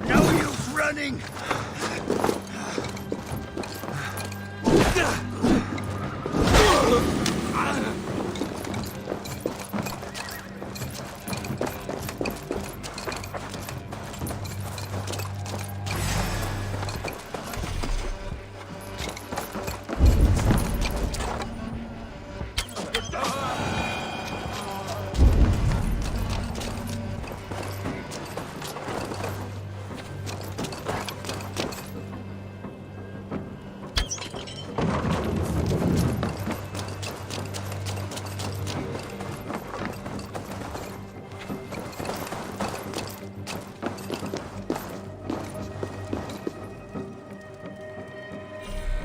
No use running!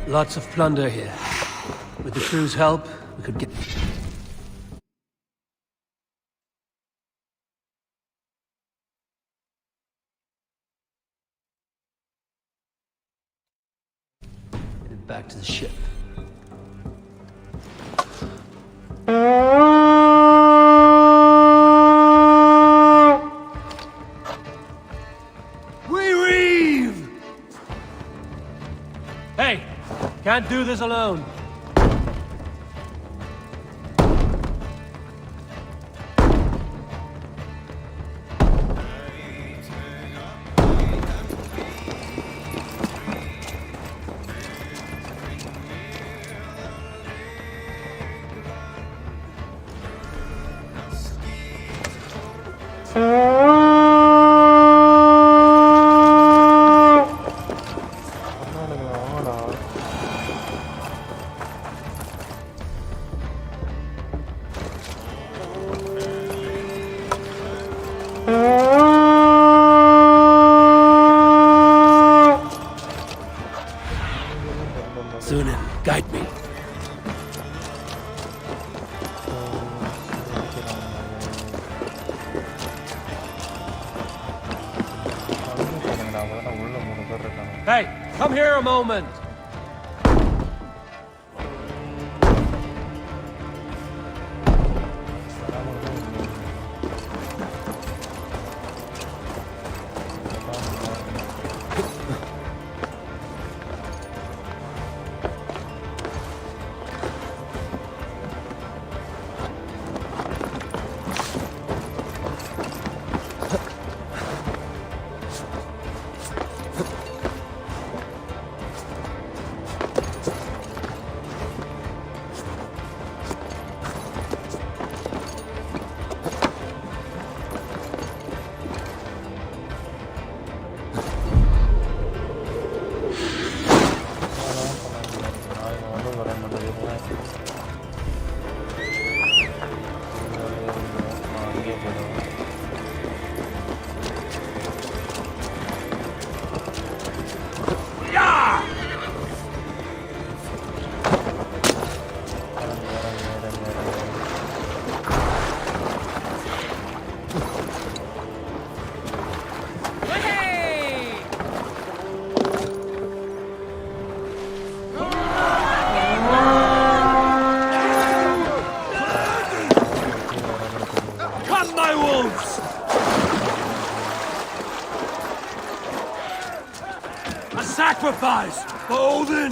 Lots of plunder here. With the crew's help, we could get... Headed back to the ship. We leave! Hey! Can't do this alone. Sunan, guide me. Hey, come here a moment. Sacrifice for Odin!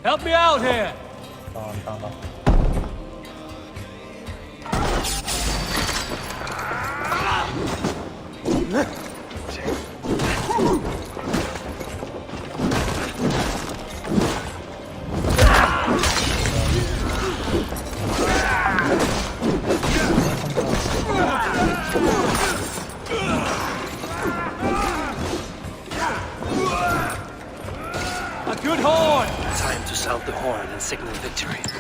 Help me out here! signal victory.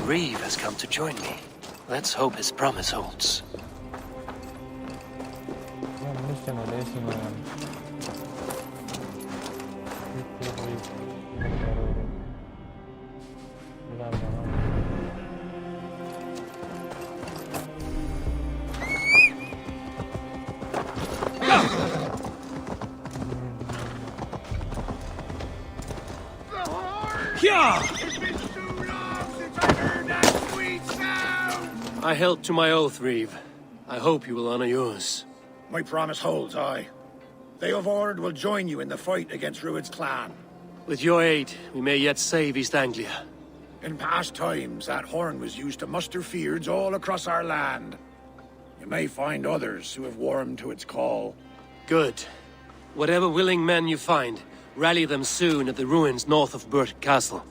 Reeve has come to join me. Let's hope his promise holds. I held to my oath, Reeve. I hope you will honor yours. My promise holds, aye. They of Ord will join you in the fight against Rued's clan. With your aid, we may yet save East Anglia. In past times, that horn was used to muster fyrds all across our land. You may find others who have warmed to its call. Good. Whatever willing men you find, rally them soon at the ruins north of Burt Castle.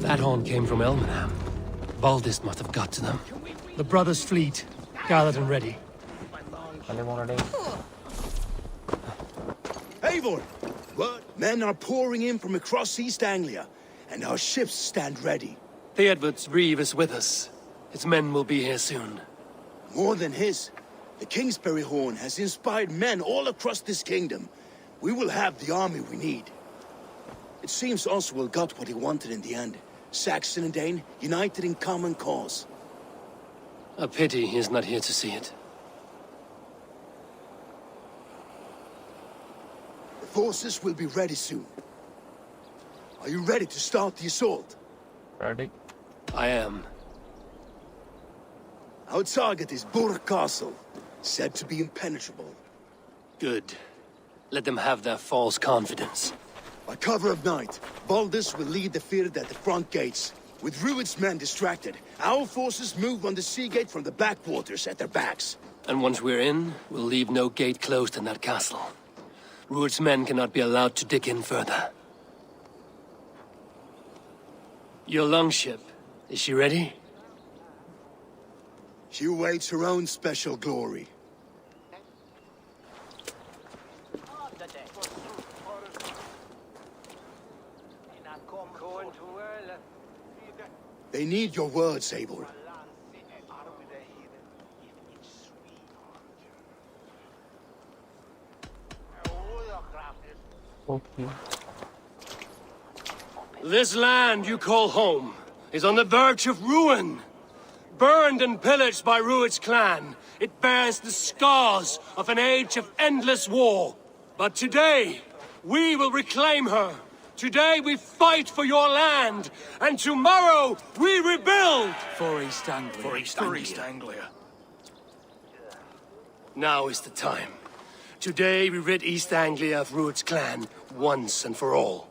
That horn came from Elmenham. Baldist must have got to them. The brothers' fleet, gathered and ready. Hey, Eivor! What? Men are pouring in from across East Anglia, and our ships stand ready. Theodward's Reeve is with us. His men will be here soon. More than his. The Kingsbury Horn has inspired men all across this kingdom. We will have the army we need. It seems Oswald got what he wanted in the end. Saxon and Dane, united in common cause. A pity he's not here to see it. The forces will be ready soon. Are you ready to start the assault? Ready. I am. Our target is Burg Castle, said to be impenetrable. Good. Let them have their false confidence. By cover of night, Baldus will lead the field at the front gates. With Rued's men distracted, our forces move on the sea gate from the backwaters at their backs. And once we're in, we'll leave no gate closed in that castle. Rued's men cannot be allowed to dig in further. Your longship, is she ready? She awaits her own special glory. They need your words, Eivor. Okay. This land you call home is on the verge of ruin. Burned and pillaged by Rued's clan, it bears the scars of an age of endless war. But today, we will reclaim her. Today we fight for your land, and tomorrow we rebuild! For East Anglia. For East Anglia. Now is the time. Today we rid East Anglia of Rued's clan, once and for all.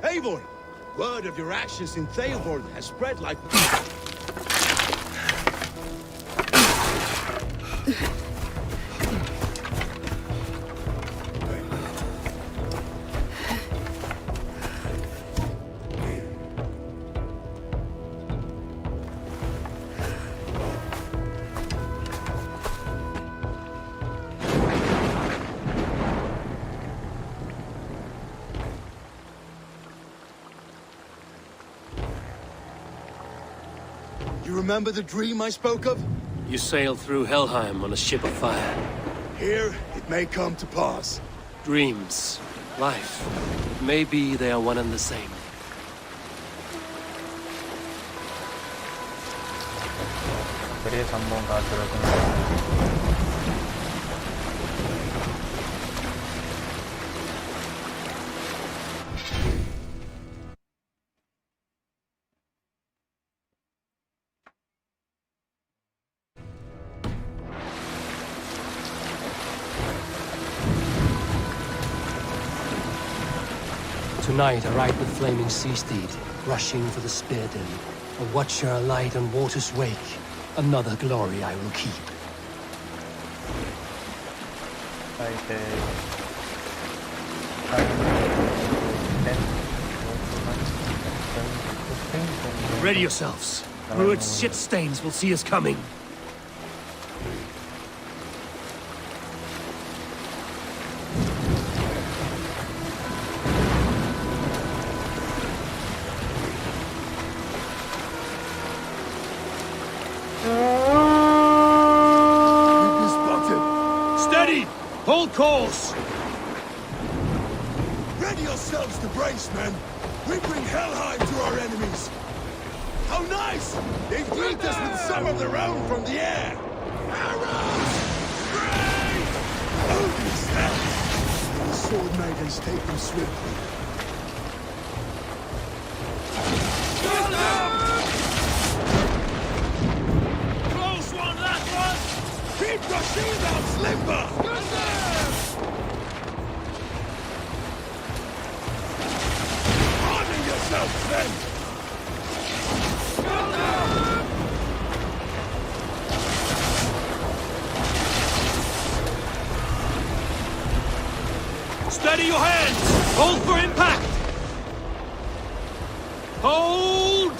Eivor! Word of your actions in Theoborn has spread like... You remember the dream I spoke of? You sailed through Helheim on a ship of fire. Here, it may come to pass. Dreams, life, maybe they are one and the same. பெரிய சம்பவம் காத்துருக்கு. Tonight I ride the flaming sea steed, rushing for the spear den. A watcher alight on water's wake. Another glory I will keep. Ready yourselves. Rued's shit stains will see us coming. Hold course! Ready yourselves to brace, men! We bring Helheim to our enemies! How nice! They've greeted us with some of their own from the air! Arrows! Great! Odin's help! The sword maidens take them swiftly. Close one, that one! Keep your shield out, Slimber! Arming yourselves, then! Steady your hands! Hold for impact! Hold!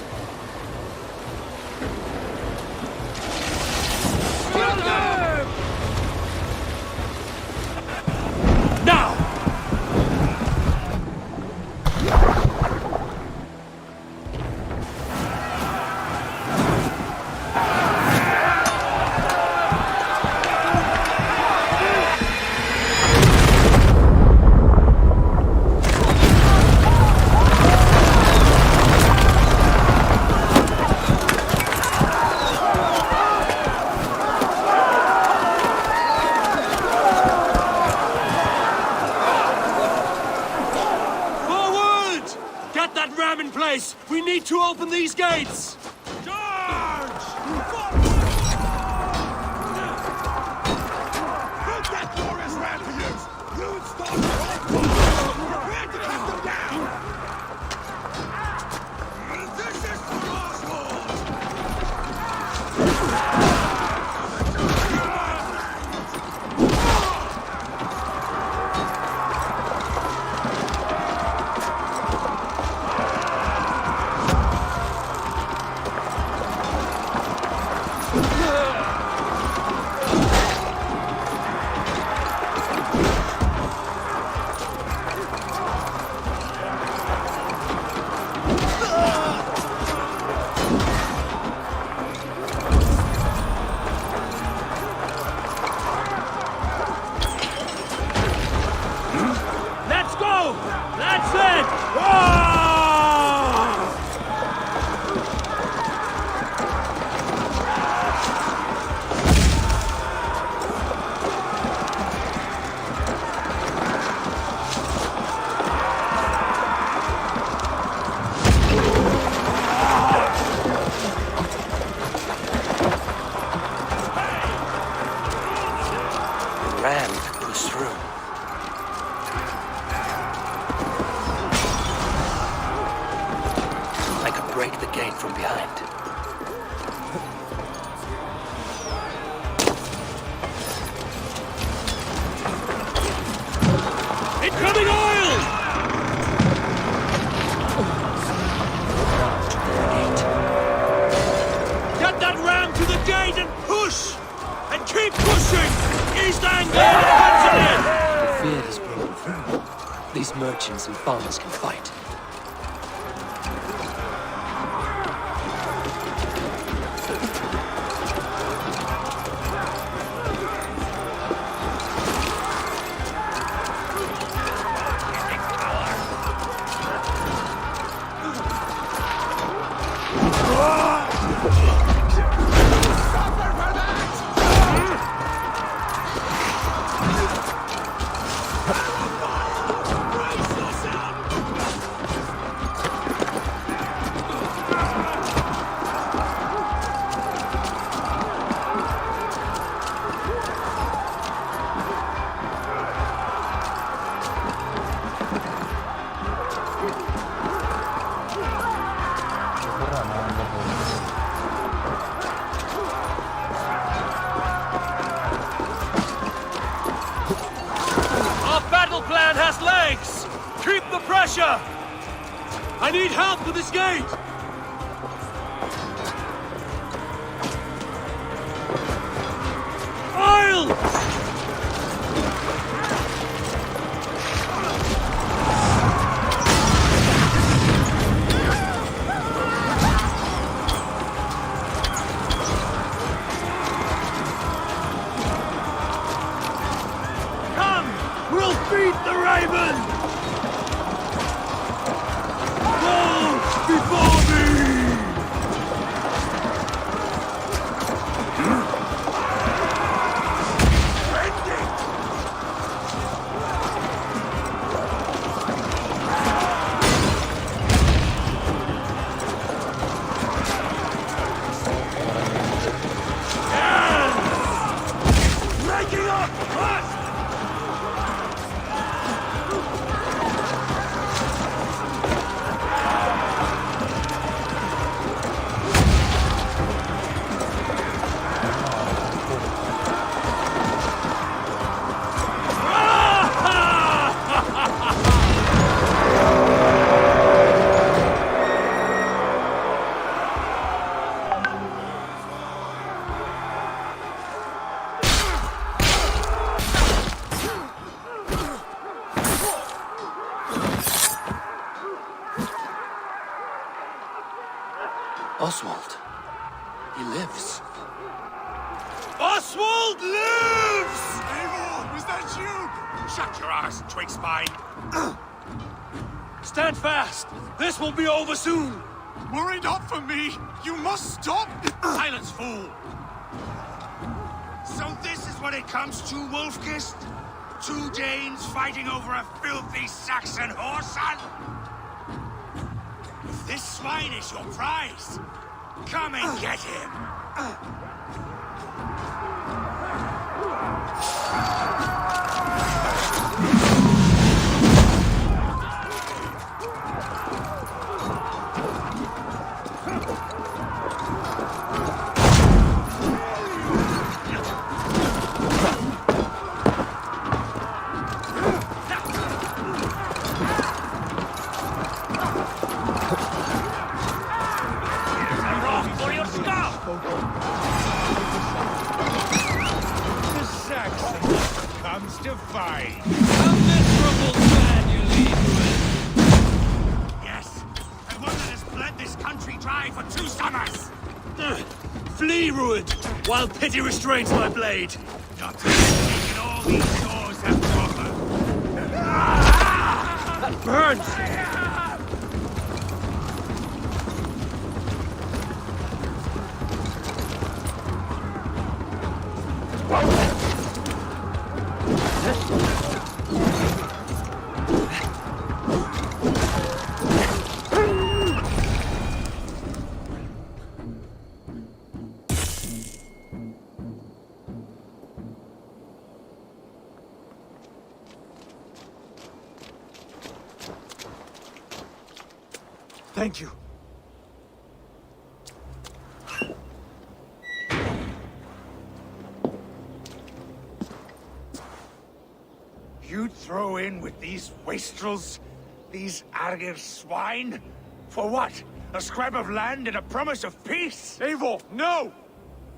Now! We need to open these gates! Charge! Put that glorious ram to use! You would stop prepare to cut them down! This is for us, Lord! Merchants and farmers can fight. I need help with this gate! Oil! Come! We'll feed the raven! Before me! lives. Oswald lives! Eivor, was that you? Shut your ass, twig spine. Stand fast! This will be over soon! Worry not for me! You must stop! Silence, fool! So this is what it comes to, Wolfkist? 2 Danes fighting over a filthy Saxon whoreson? If this swine is your prize, come and get him! The Saxon comes to fight. A miserable man you lead, Ruin. Yes, and one that has bled this country dry for 2 summers! Flee, Ruin, while pity restrains my blade! Not to taken all these swords have to offer. That burns! Thank you. You'd throw in with these wastrels? These Argir swine? For what? A scrap of land and a promise of peace? Eivor, no!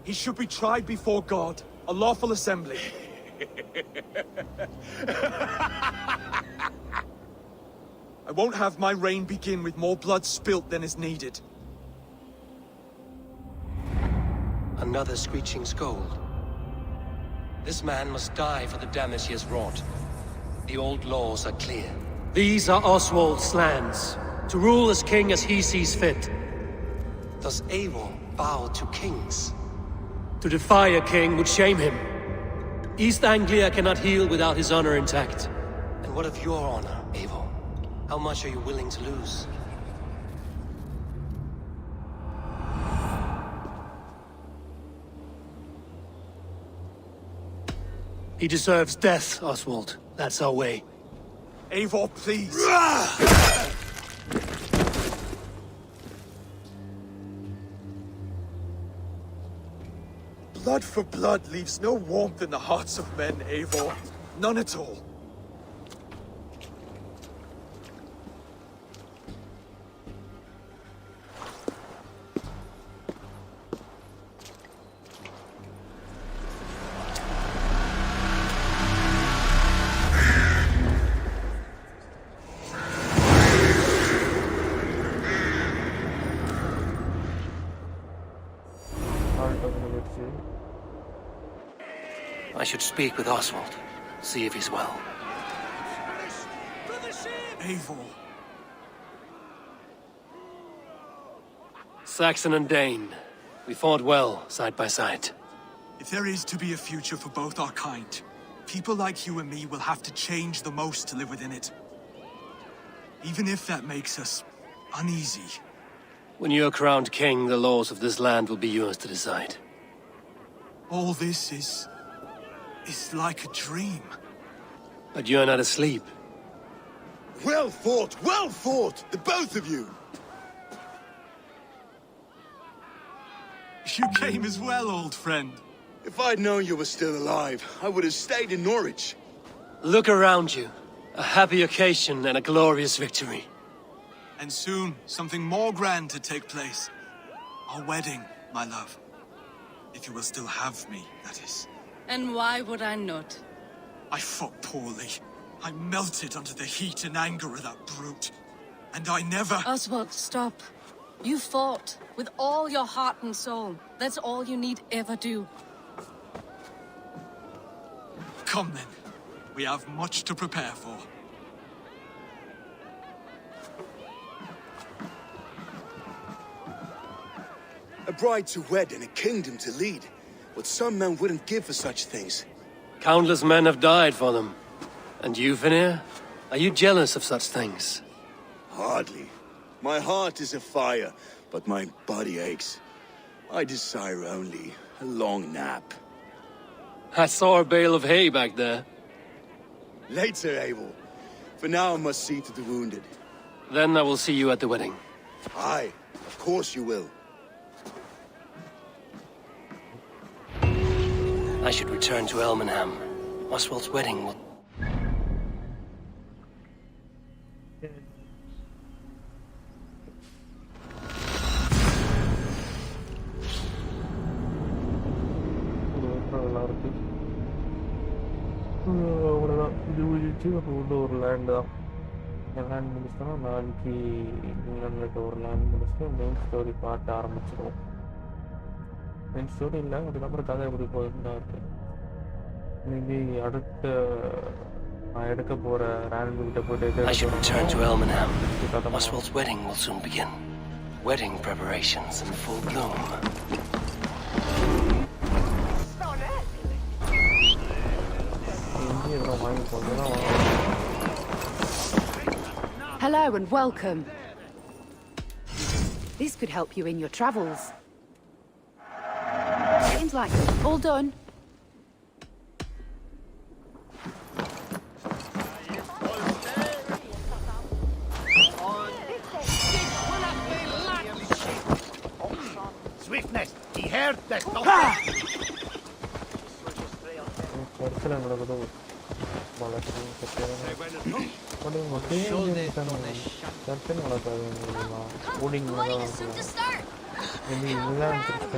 He should be tried before God, a lawful assembly. I won't have my reign begin with more blood spilt than is needed. Another screeching scold. This man must die for the damage he has wrought. The old laws are clear. These are Oswald's lands, to rule as king as he sees fit. Does Eivor bow to kings? To defy a king would shame him. East Anglia cannot heal without his honor intact. And what of your honor, Eivor? How much are you willing to lose? He deserves death, Oswald. That's our way. Eivor, please. Blood for blood leaves no warmth in the hearts of men, Eivor. None at all. I should speak with Oswald. See if he's well. Eivor. Saxon and Dane. We fought well, side by side. If there is to be a future for both our kind, people like you and me will have to change the most to live within it. Even if that makes us uneasy. When you're crowned king, the laws of this land will be yours to decide. All this is like a dream. But you're not asleep. Well fought, the both of you! You came as well, old friend. If I'd known you were still alive, I would have stayed in Norwich. Look around you. A happy occasion and a glorious victory. And soon, something more grand to take place. Our wedding, my love. If you will still have me, that is. And why would I not? I fought poorly. I melted under the heat and anger of that brute. And I never... Oswald, stop. You fought with all your heart and soul. That's all you need ever do. Come then. We have much to prepare for. A bride to wed and a kingdom to lead. What some men wouldn't give for such things. Countless men have died for them. And you, Finir? Are you jealous of such things? Hardly. My heart is afire, but my body aches. I desire only a long nap. I saw a bale of hay back there. Later, Abel. For now, I must see to the wounded. Then I will see you at the wedding. Aye, of course you will. I should return to Elmenham. Oswald's wedding will... அவ்வளோதான் இது முடிச்சு உள்ள ஒரு land தான் land முடிச்சிட்டோம்னா நாளைக்கு இங்கிலாண்டில் ஒரு land முடிச்சுட்டு main story part ஆரம்பிச்சிடுவோம். மெயின் ஸ்டோரி இல்லை, அதுக்கப்புறம் கதை எப்படி போயிருந்தா இருக்கு. மேபி அடுத்த நான் எடுக்க போகிற ரேண்ட் கிட்ட போயிட்டு I should return to Elmenham. Oswald's wedding will soon begin. Wedding preparations in full bloom. Hello and welcome. This could help you in your travels. Seems like all done. Swiftness! He heard that.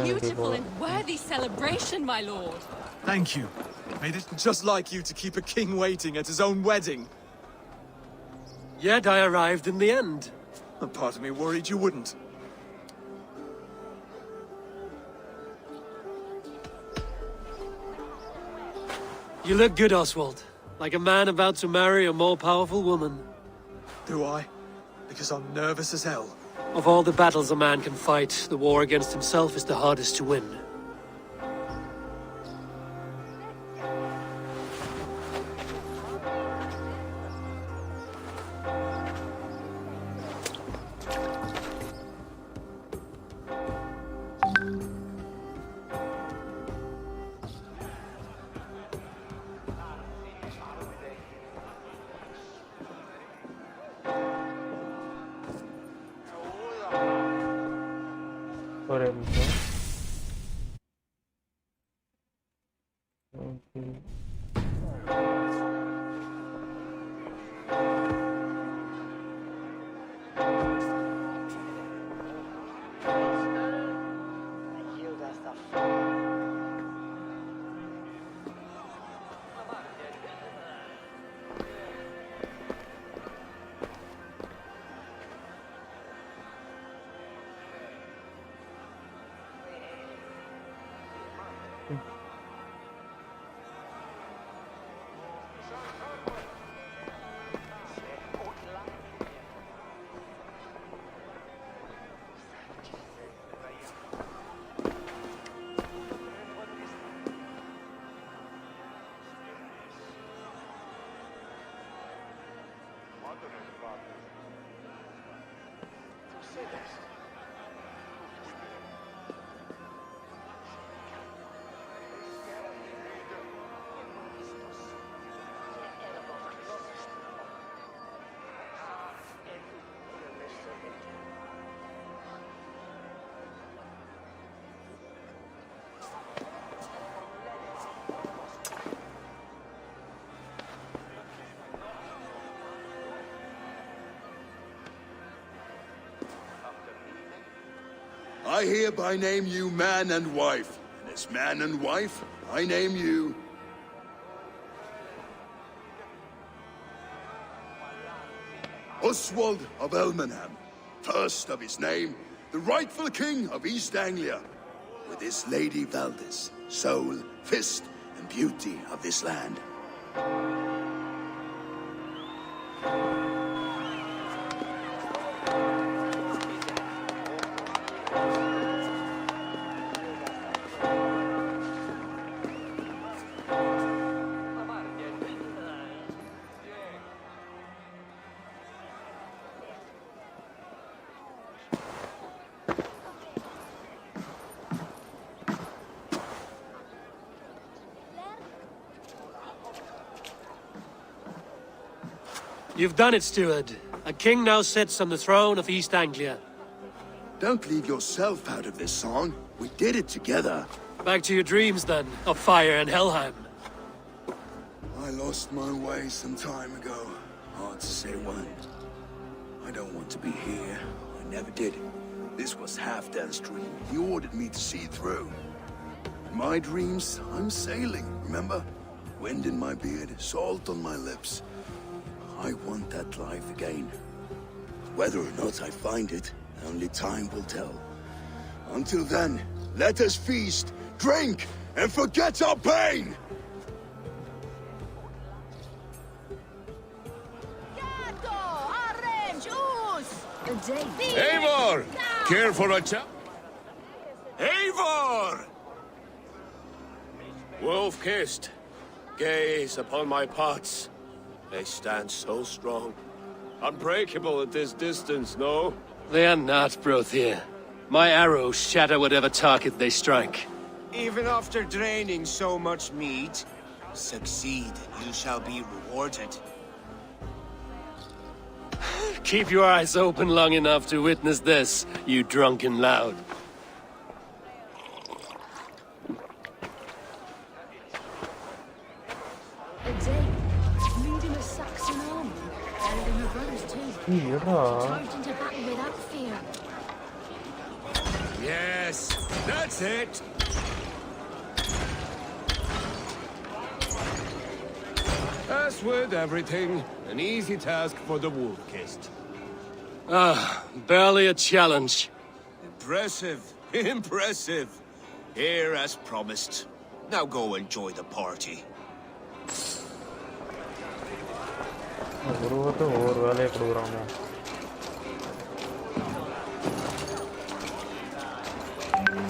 Beautiful and worthy celebration, my lord. Thank you. Made it just like you to keep a king waiting at his own wedding. Yet I arrived in the end. A part of me worried you wouldn't. You look good, Oswald. Like a man about to marry a more powerful woman. Do I? Because I'm nervous as hell. Of all the battles a man can fight, the war against himself is the hardest to win. ஒரே நிமிஷம். Okay. I hereby name you man and wife. And as man and wife, I name you... Oswald of Elmenham, first of his name, the rightful king of East Anglia, with this Lady Valdis, soul, fist, and beauty of this land. You've done it, steward. A king now sits on the throne of East Anglia. Don't leave yourself out of this song. We did it together. Back to your dreams, then, of fire and Helheim. I lost my way some time ago. Hard to say when. I don't want to be here. I never did. This was Halfdan's dream. He ordered me to see through. In my dreams, I'm sailing, remember? Wind in my beard, salt on my lips. I want that life again. Whether or not I find it, only time will tell. Until then, let us feast, drink, and forget our pain! Eivor! Care for a chat? Eivor! Wolf-kissed, gaze upon my pots. They stand so strong. Unbreakable at this distance, no? They are not, Brothir. My arrows shatter whatever target they strike. Even after draining so much meat, succeed, you shall be rewarded. Keep your eyes open long enough to witness this, you drunken loud. Leading a Saxon army, and her brothers too. Charged into battle without fear. Yes, that's it! As with everything, an easy task for the wolf-kissed. Ah, barely a challenge. Impressive, impressive. Here as promised. Now go enjoy the party.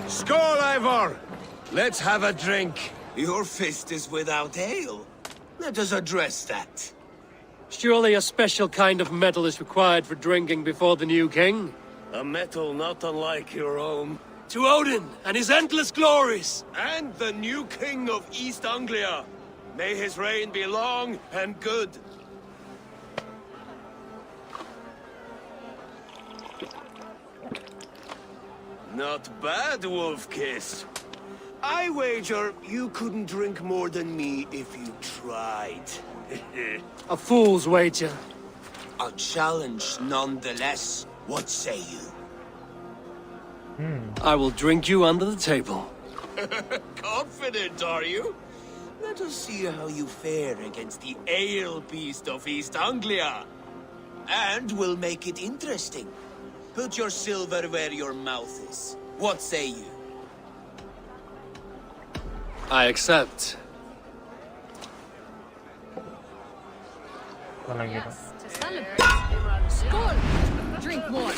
Skål, Eivor! Let's have a drink. Your fist is without ale. Let us address that. Surely a special kind of metal is required for drinking before the new king? A metal not unlike your own. To Odin and his endless glories! And the new king of East Anglia. May his reign be long and good. Not bad, Wolf-kissed. I wager you couldn't drink more than me if you tried. A fool's wager. A challenge nonetheless. What say you? I will drink you under the table. Confident, are you? Let us see how you fare against the ale beast of East Anglia. And we'll make it interesting. Put your silver where your mouth is. What say you? I accept. Yes, to celebrate. Skål! Drink more.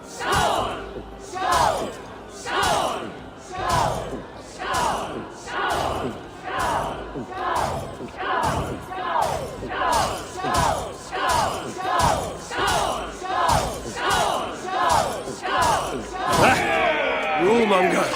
Skål! Skål! Skål! Skål! Skål! Rule-monger!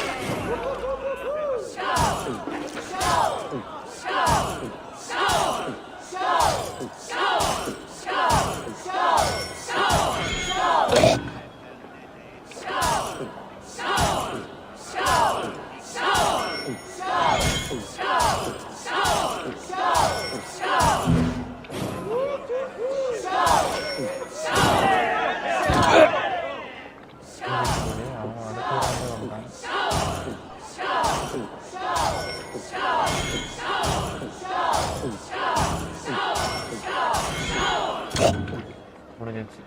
முடிஞ்சிச்சு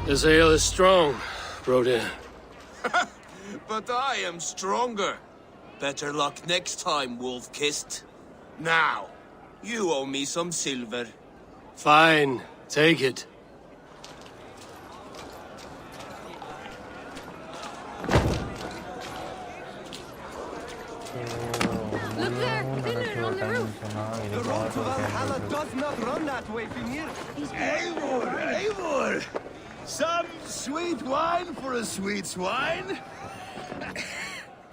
This ale is strong, Brody. But I am stronger. Better luck next time, wolf-kissed. Now, you owe me some silver. Fine, take it. Look there! Dinner on the roof! The road to Valhalla does not run that way, Finir. Eivor! Some sweet wine for a sweet swine?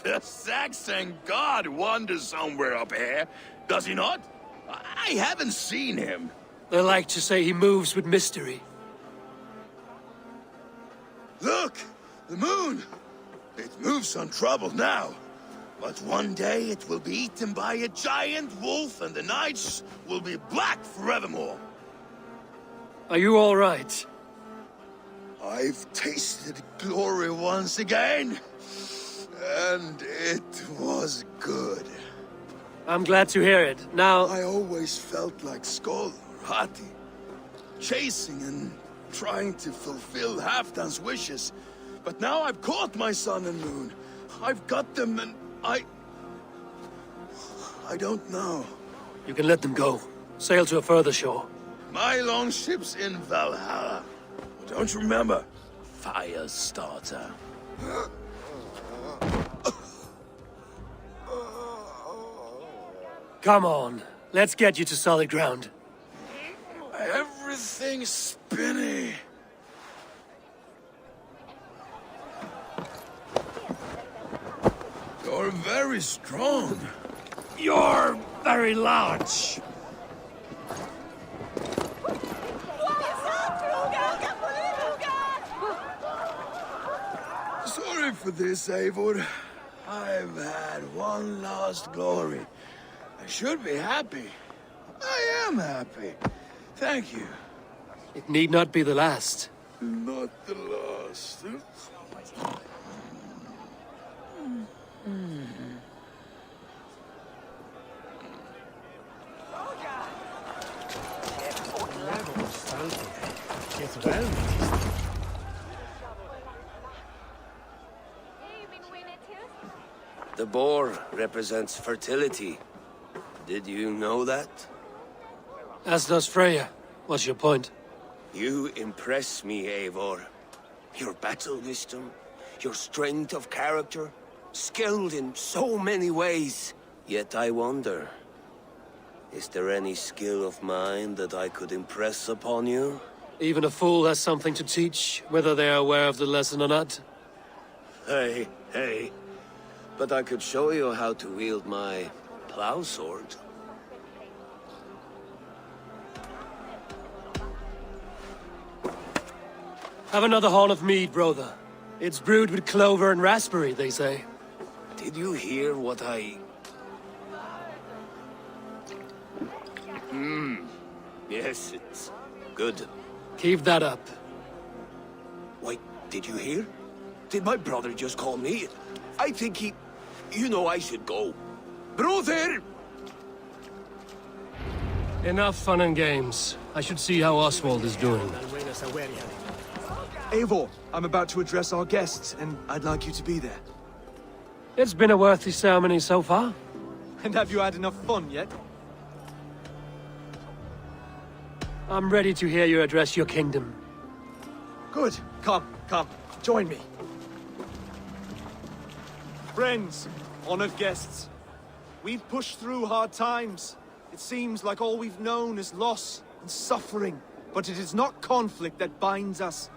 The Saxon god wanders somewhere up here, does he not? I haven't seen him. They like to say he moves with mystery. Look! The moon! It moves untroubled now. But one day it will be eaten by a giant wolf and the nights will be black forevermore. Are you all right? I've tasted glory once again. And it was good. I'm glad to hear it. Now... I always felt like Skoll or Hati. Chasing and trying to fulfill Halfdan's wishes. But now I've caught my sun and moon. I've got them and I don't know. You can let them go. Sail to a further shore. My longship's in Valhalla. Don't you remember? Fire starter. Come on. Let's get you to solid ground. Everything's spinny. You're very strong. You're very large. Sorry for this, Eivor. I've had one last glory. I should be happy. I am happy. Thank you. It need not be the last. Not the last. The boar represents fertility. Did you know that? As does Freya. What's your point? You impress me, Eivor. Your battle wisdom, your strength of character, skilled in so many ways. Yet I wonder, is there any skill of mine that I could impress upon you? Even a fool has something to teach, whether they are aware of the lesson or not. Hey. But I could show you how to wield my plow sword. Have another horn of mead, brother. It's brewed with clover and raspberry, they say. Did you hear what I... Yes, it's good. Keep that up. Wait, did you hear? Did my brother just call me? I think he... You know I should go. Brother! Enough fun and games. I should see how Oswald is doing. Eivor, I'm about to address our guests, and I'd like you to be there. It's been a worthy ceremony so far. And have you had enough fun yet? I'm ready to hear you address your kingdom. Good. Come. Join me. Friends, honored guests. We've pushed through hard times. It seems like all we've known is loss and suffering. But it is not conflict that binds us.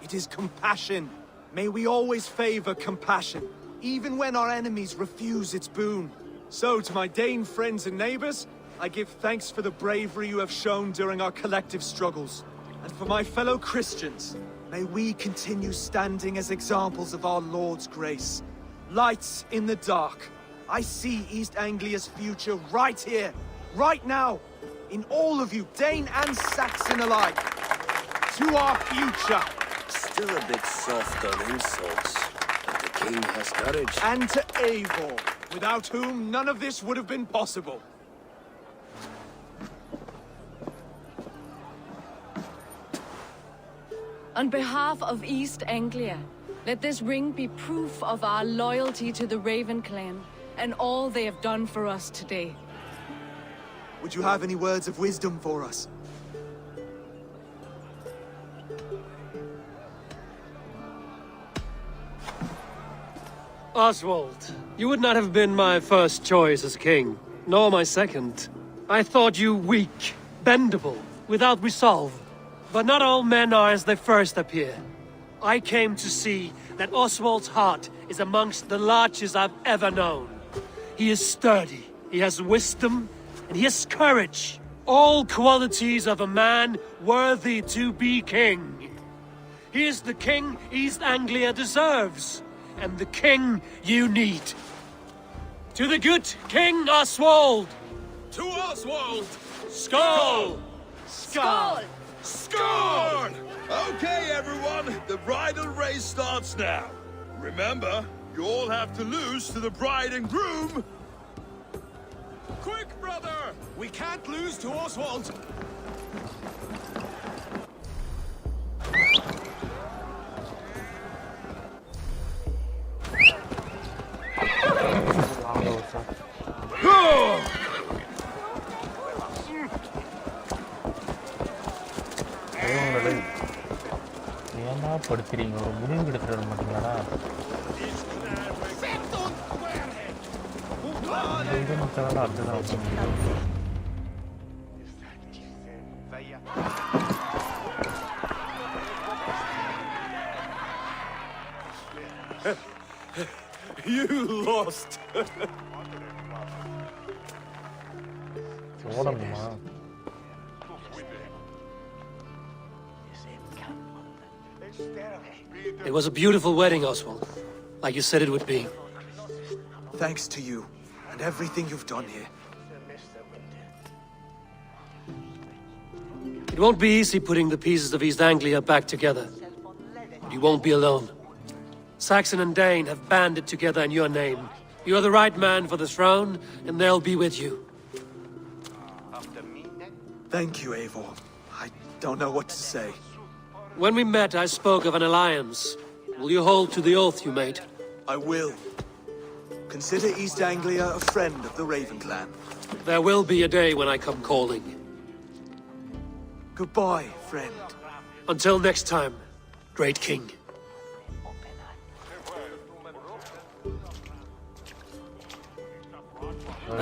It is compassion. May we always favor compassion, even when our enemies refuse its boon. So, to my Dane friends and neighbors, I give thanks for the bravery you have shown during our collective struggles. And for my fellow Christians, may we continue standing as examples of our Lord's grace. Lights in the dark. I see East Anglia's future right here, right now, in all of you, Dane and Saxon alike. To our future. Still a bit soft on insults, but the king has courage. And to Eivor, without whom none of this would have been possible. On behalf of East Anglia, let this ring be proof of our loyalty to the Raven clan and all they have done for us today. Would you have any words of wisdom for us? Oswald, you would not have been my first choice as king, nor my second. I thought you weak, bendable, without resolve. But not all men are as they first appear. I came to see that Oswald's heart is amongst the largest I've ever known. He is sturdy, he has wisdom, and he has courage. All qualities of a man worthy to be king. He is the king East Anglia deserves, and the king you need. To the good King Oswald! To Oswald! Skull! Skull! Scorn! Okay, everyone, the bridal race starts now. Remember, you all have to lose to the bride and groom. Quick, brother! We can't lose to Oswald! ஏன்டா படுத்துறீங்க ஒரு முடிவு எடுத்துட்டு வர மாட்டீங்களாடா இது மட்டும் அதுதான் You lost. ஓடணுமா It was a beautiful wedding, Oswald. Like you said it would be. Thanks to you, and everything you've done here. It won't be easy putting the pieces of East Anglia back together. But you won't be alone. Saxon and Dane have banded together in your name. You're the right man for the throne, and they'll be with you. Thank you, Eivor. I don't know what to say. When we met, I spoke of an alliance. Will you hold to the oath you made? I will. Consider East Anglia a friend of the Raven clan. There will be a day when I come calling. Goodbye, friend. Until next time, great king.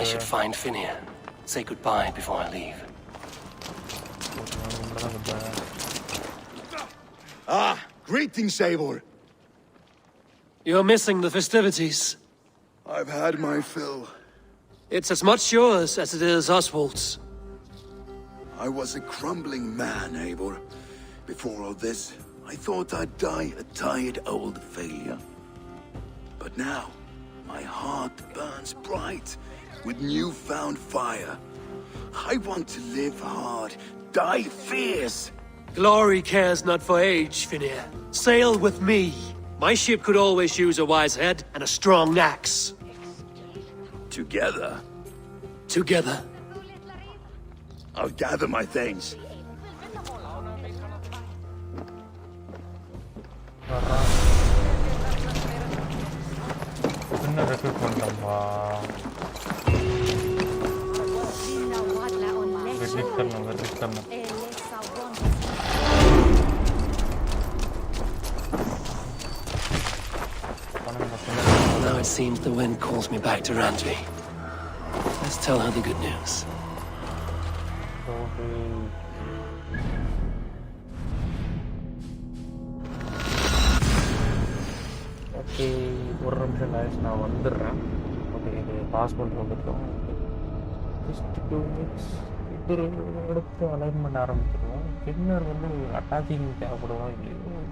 I should find Finia. Say goodbye before I leave. Ah, greetings, Eivor. You're missing the festivities. I've had my fill. It's as much yours as it is Oswald's. I was a crumbling man, Eivor. Before all this, I thought I'd die a tired old failure. But now, my heart burns bright with newfound fire. I want to live hard, die fierce. Glory cares not for age, Finia. Sail with me. My ship could always use a wise head and a strong axe. Together? Together. I'll gather my things. என்ன recruit பண்ணிட்டோம்பா வெற்றிக் தரணும் Now it seems the wind calls me back to Randvi. Let's tell her the good news. Okay ஒரு நிமிஷம் guys நான் வந்துடுறேன் okay இது passport வந்துட்டோம் just 2 minutes இது எடுத்து அலைன்மெண்ட் ஆரம்பிச்சிடுவோம் பின்னர் வந்து அட்டாச்சிங் தேவைப்படுவோம் இல்லையோ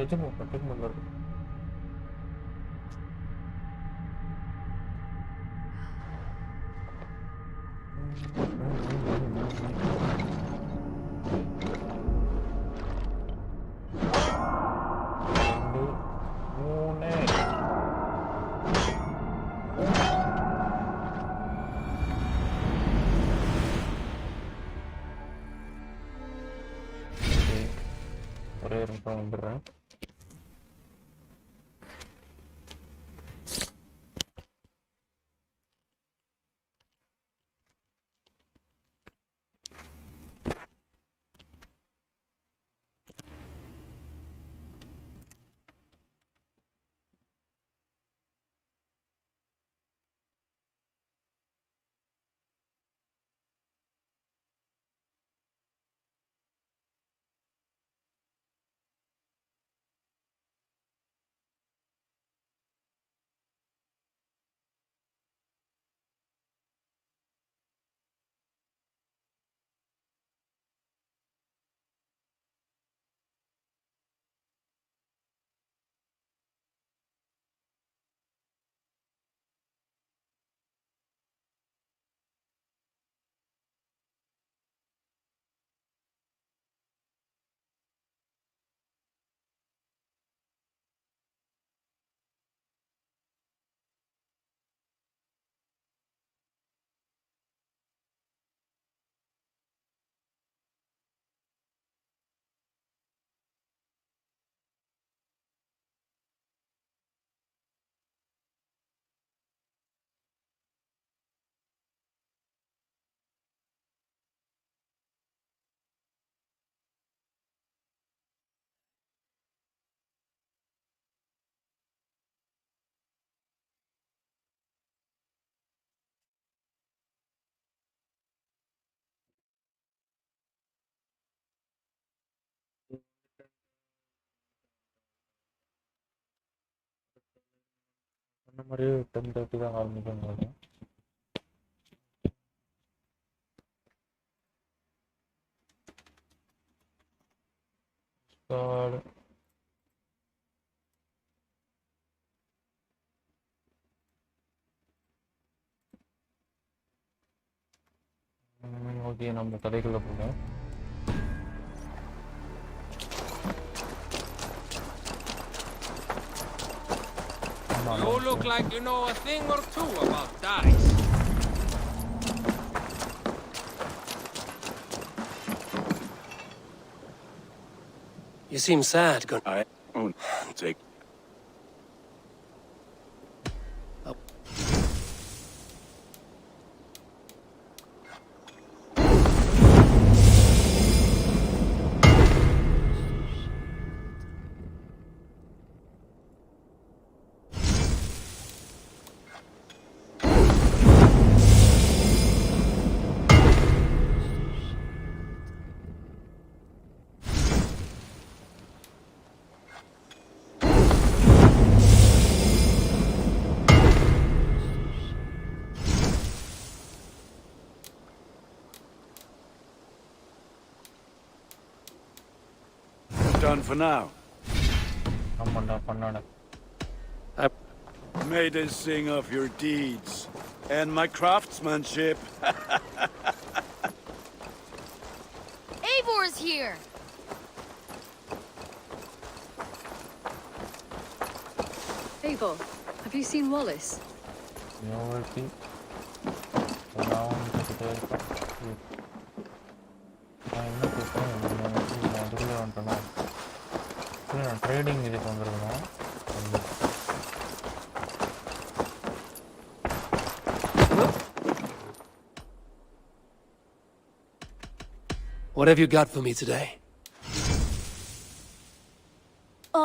நிஜமாக ப்ரொடெக்ட் பண்ணுறது ஒரே நிமிஷம் வந்துடுறேன். அந்த மாதிரியே 10:30 தான் ஆரம்பிக்கும். ஓகே, நம்ம கதைக்குள்ள போகலாம். You look like you know a thing or two about dice. You seem sad, Gun. I won't take. Done for now. Made us sing of your deeds and my craftsmanship. Eivor's here! Eivor, have you seen Wallace? Trading இதுக்கு வந்துருக்கணும். What have you got for me today?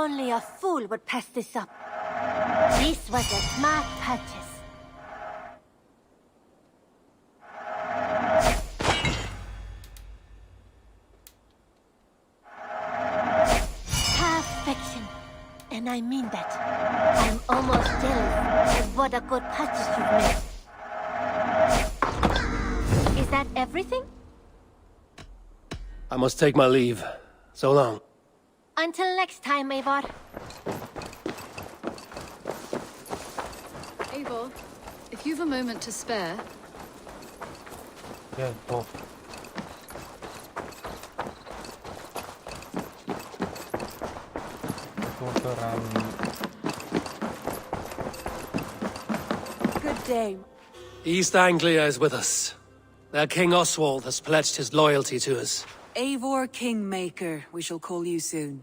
Only a fool would pass this up. This was a smart purchase. Perfection. And I mean that. I'm almost jealous of what a good purchase you've made. Is that everything? I must take my leave. So long. Until next time, Eivor. Eivor, if you've a moment to spare... Yeah, go. Good day. East Anglia is with us. Their King Oswald has pledged his loyalty to us. Eivor Kingmaker, we shall call you soon.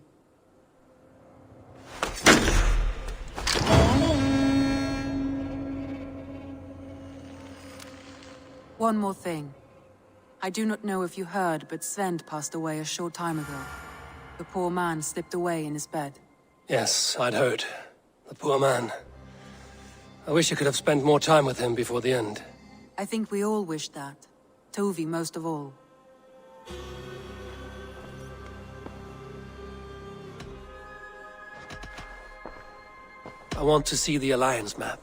One more thing. I do not know if you heard, but Sven passed away a short time ago. The poor man slipped away in his bed. Yes, I'd heard. The poor man. I wish I could have spent more time with him before the end. I think we all wish that. Tovi most of all. I want to see the Alliance map.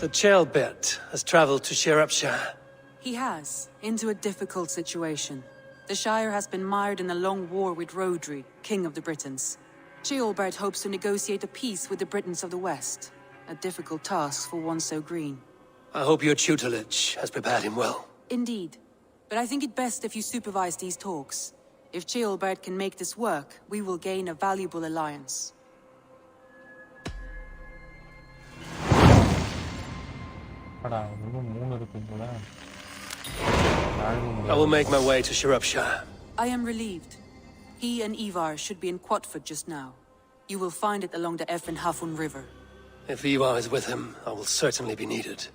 So Chaelbert has traveled to Shirapshire. He has, into a difficult situation. The Shire has been mired in a long war with Rhodri, King of the Britons. Chaelbert hopes to negotiate a peace with the Britons of the West. A difficult task for one so green. I hope your tutelage has prepared him well. Indeed. But I think it best if you supervise these talks. If Chaelbert can make this work, we will gain a valuable alliance. I will make my way to Shirapshire. I am relieved. He and Ivar should be in Quatford just now. You will find it along the Efren Hafun River. If Ivar is with him, I will certainly be needed.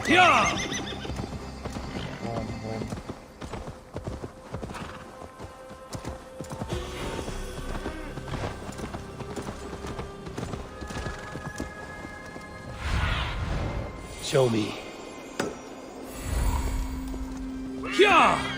Yeah! Show me. Yeah!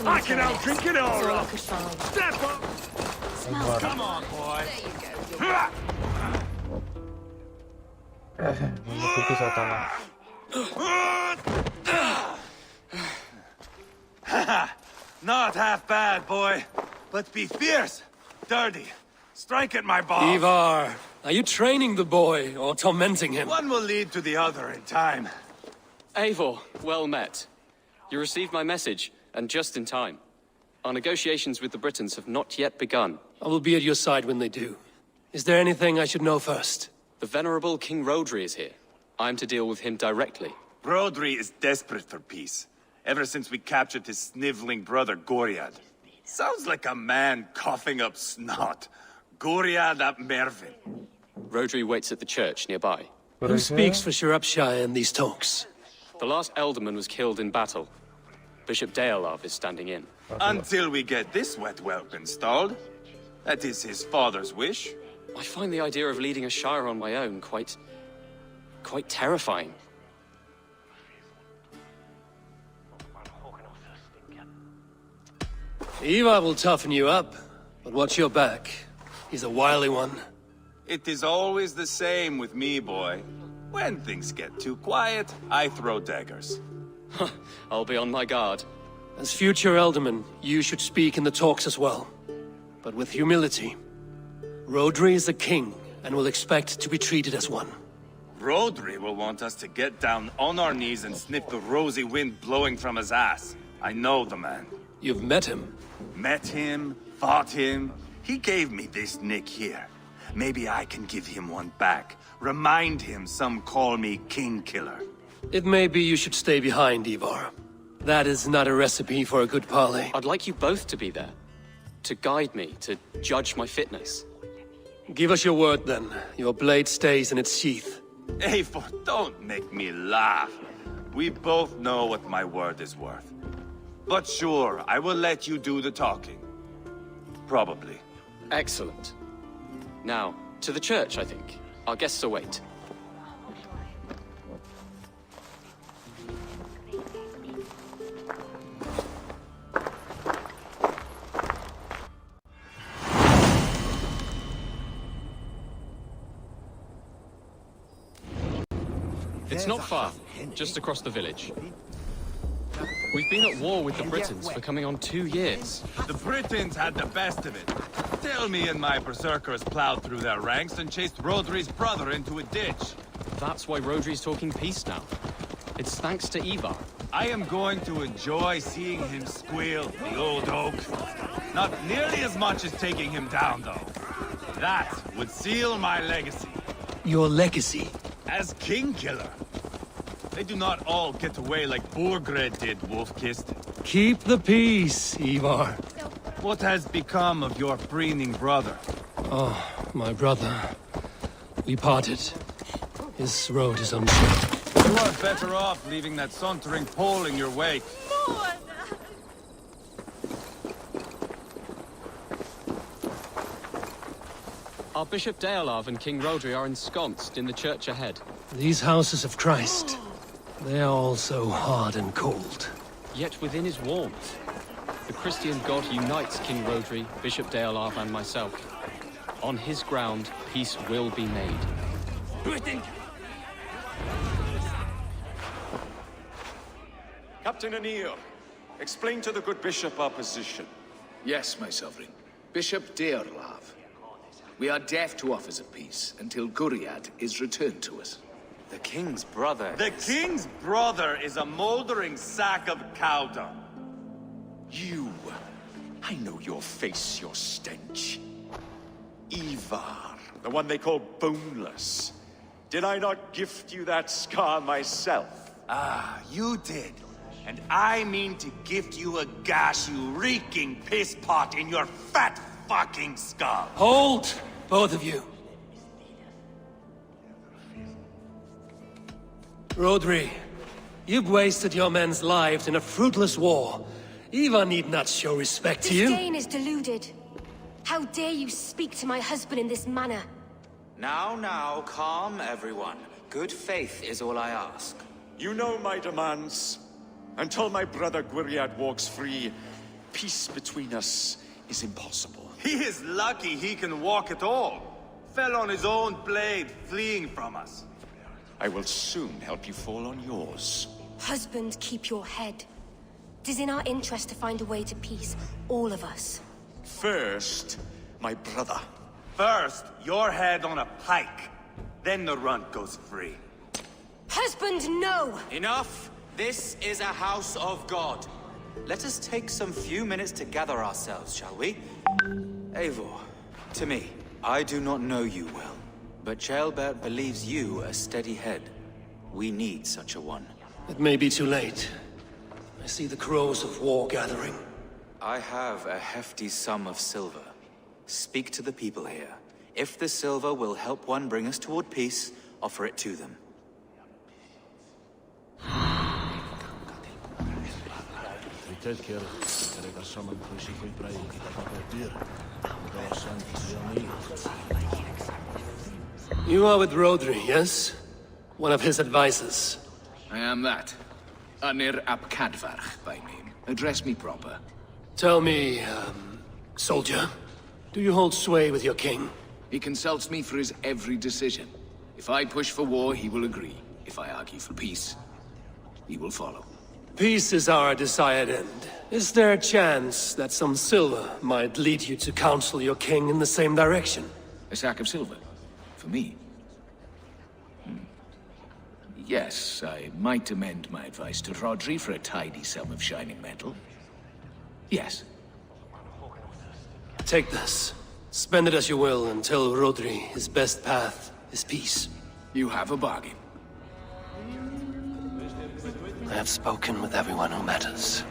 I can out-drink it all! all I could find. Step up! Smells Come on, boy! Not half bad, boy. But be fierce, dirty. Strike at my balls. Ivar, are you training the boy or tormenting him? One will lead to the other in time. Eivor, well met. You received my message, and just in time. Our negotiations with the Britons have not yet begun. I will be at your side when they do. Is there anything I should know first? The venerable King Rhodri is here. I am to deal with him directly. Rhodri is desperate for peace, ever since we captured his sniveling brother Goriad. Sounds like a man coughing up snot. Goriad ap Mervin. Rhodri waits at the church nearby. Who speaks for Shropshire in these talks? The last Elderman was killed in battle. Bishop Deolov is standing in. Until we get this wet whelp installed. That is his father's wish. I find the idea of leading a shire on my own quite terrifying. Ivar will toughen you up, but watch your back. He's a wily one. It is always the same with me, boy. When things get too quiet, I throw daggers. I'll be on my guard. As future Elderman, you should speak in the talks as well. But with humility. Rodri is the king, and will expect to be treated as one. Rodri will want us to get down on our knees and sniff the rosy wind blowing from his ass. I know the man. You've met him? Met him, fought him. He gave me this nick here. Maybe I can give him one back. Remind him some call me King Killer. It may be you should stay behind, Ivar. That is not a recipe for a good parley. I'd like you both to be there. To guide me, to judge my fitness. Give us your word, then. Your blade stays in its sheath. Eivor, don't make me laugh. We both know what my word is worth. But sure, I will let you do the talking. Probably. Excellent. Now, to the church, I think. Our guests await. It's not far, just across the village. We've been at war with the Britons for coming on 2 years. The Britons had the best of it. Tell me and my berserkers plowed through their ranks and chased Rodri's brother into a ditch. That's why Rodri's talking peace now. It's thanks to Ivar. I am going to enjoy seeing him squeal, the old oak. Not nearly as much as taking him down, though. That would seal my legacy. Your legacy? As King Killer. They do not all get away like Borgred did, Wolf-Kissed. Keep the peace, Ivar. What has become of your preening brother? Oh, my brother. We parted. His road is untrodden. You are better off leaving that sauntering Pole in your wake. Our Bishop Deolov and King Rodri are ensconced in the church ahead. These houses of Christ, they are all so hard and cold. Yet within is warmth. The Christian God unites King Rodri, Bishop Deolov, and myself. On his ground, peace will be made. Captain Anil, explain to the good bishop our position. Yes, my sovereign. Bishop Deorlav. We are deaf to offers of peace until Guriad is returned to us. The king's brother. The king's brother is a moldering sack of cow dung. You. I know your face, your stench. Ivar, the one they call boneless. Did I not gift you that scar myself? Ah, you did. And I mean to gift you a gash, you reeking piss pot in your fat fucking skull. Hold, both of you. Rodri, you've wasted your men's lives in a fruitless war. Ivar need not show respect to you. This Dane is deluded. How dare you speak to my husband in this manner? Now, calm everyone. Good faith is all I ask. You know my demands. Until my brother Gwiriad walks free, peace between us is impossible. He is lucky he can walk at all. Fell on his own blade, fleeing from us. I will soon help you fall on yours. Husband, keep your head. It is in our interest to find a way to peace, all of us. First, my brother. First, your head on a pike. Then the runt goes free. Husband, no! Enough! This is a house of God. Let us take some few minutes to gather ourselves, shall we? Eivor, to me, I do not know you well, but Ceolbert believes you a steady head. We need such a one. It may be too late. I see the crows of war gathering. I have a hefty sum of silver. Speak to the people here. If the silver will help one bring us toward peace, offer it to them. You are with Rodri, yes? One of his advisors. I am that. Anir ap Cadfarch by name. Address me proper. Tell me, soldier, do you hold sway with your king? He consults me for his every decision. If I push for war, he will agree. If I argue for peace, he will follow. Peace is our desired end. Is there a chance that some silver might lead you to counsel your king in the same direction? A sack of silver? For me? Yes, I might amend my advice to Rodri for a tidy sum of shining metal. Yes. Take this. Spend it as you will and tell Rodri his best path is peace. You have a bargain. I have spoken with everyone who matters.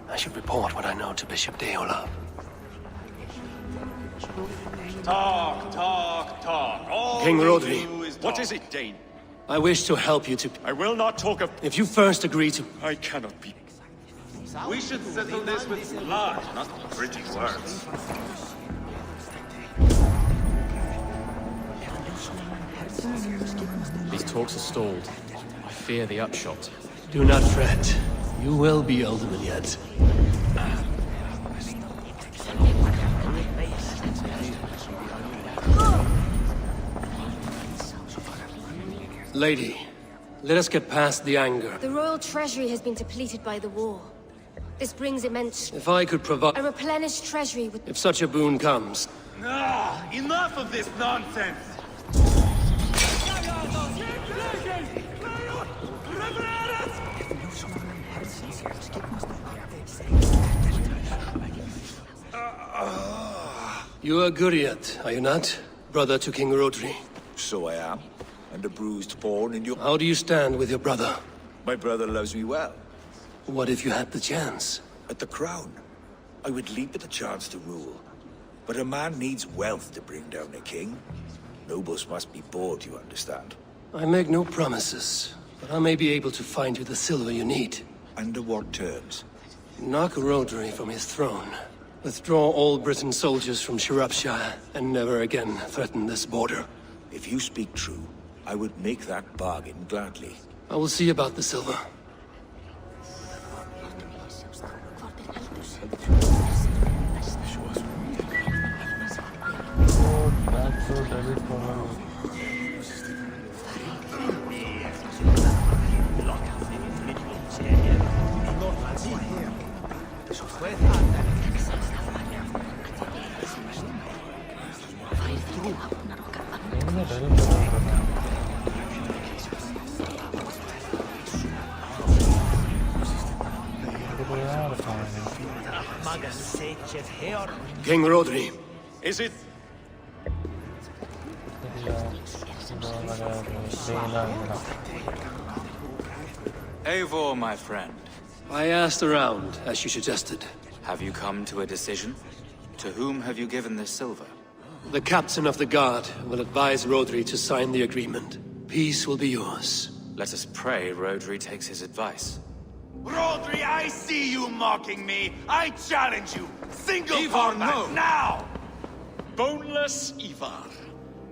I should report what I know to Bishop Deola. Talk. All King we Rodri. do is What talk. is it, Dane? I wish to help you to... I will not talk of... If you first agree to... I cannot be... We should settle this with blood, not pretty words. These talks are stalled. I fear the upshot. Do not fret. You will be alderman yet. Lady, let us get past the anger. The royal treasury has been depleted by the war. This brings immense... If I could provide... A replenished treasury with... If such a boon comes... Enough of this nonsense! You are Guriat, are you not? Brother to King Rodri. So I am. And a bruised pawn in your... How do you stand with your brother? My brother loves me well. What if you had the chance? At the crown, I would leap at the chance to rule. But a man needs wealth to bring down a king. Nobles must be bought, you understand. I make no promises, but I may be able to find you the silver you need. Under what terms? Knock Rodri from his throne. Withdraw all Britain soldiers from Shropshire, and never again threaten this border. If you speak true, I would make that bargain gladly. I will see about the silver. King Rodri. Is it? Eivor, my friend. I asked around, as you suggested. Have you come to a decision? To whom have you given this silver? The captain of the guard will advise Rodri to sign the agreement. Peace will be yours. Let us pray Rodri takes his advice. Rodri, I see you mocking me. I challenge you. Single Ivar, combat no. now. Boneless Ivar.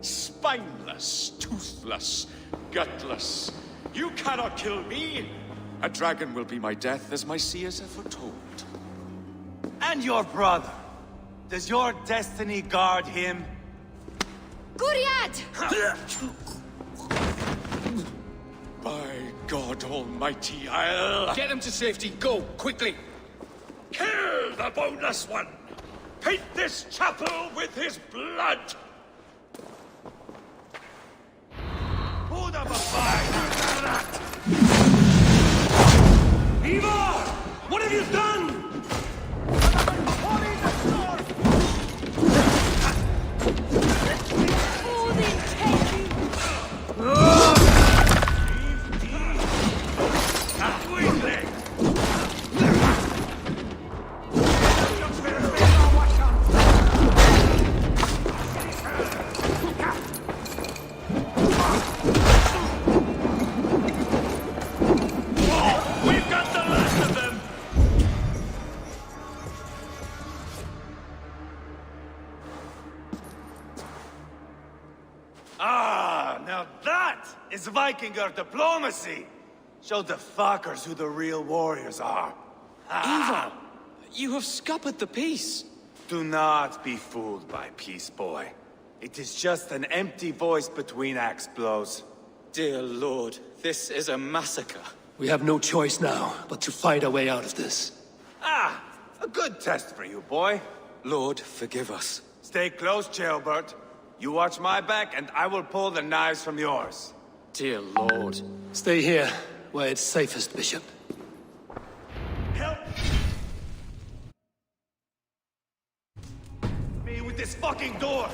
Spineless, toothless, gutless. You cannot kill me. A dragon will be my death, as my seers have foretold. And your brother. Does your destiny guard him? Guriad! By God Almighty, I'll... Get him to safety. Go, quickly. Kill the boneless one! Paint this chapel with his blood! Hold up a fire! Ivar! What have you done? That is Vikinger diplomacy! Show the fuckers who the real warriors are. Ivar, you have scuppered the peace. Do not be fooled by peace, boy. It is just an empty voice between axe blows. Dear Lord, this is a massacre. We have no choice now, but to fight our way out of this. Ah, a good test for you, boy. Lord, forgive us. Stay close, Jailbird. You watch my back, and I will pull the knives from yours. Dear Lord. Stay here, where it's safest, Bishop. Help me with this fucking door!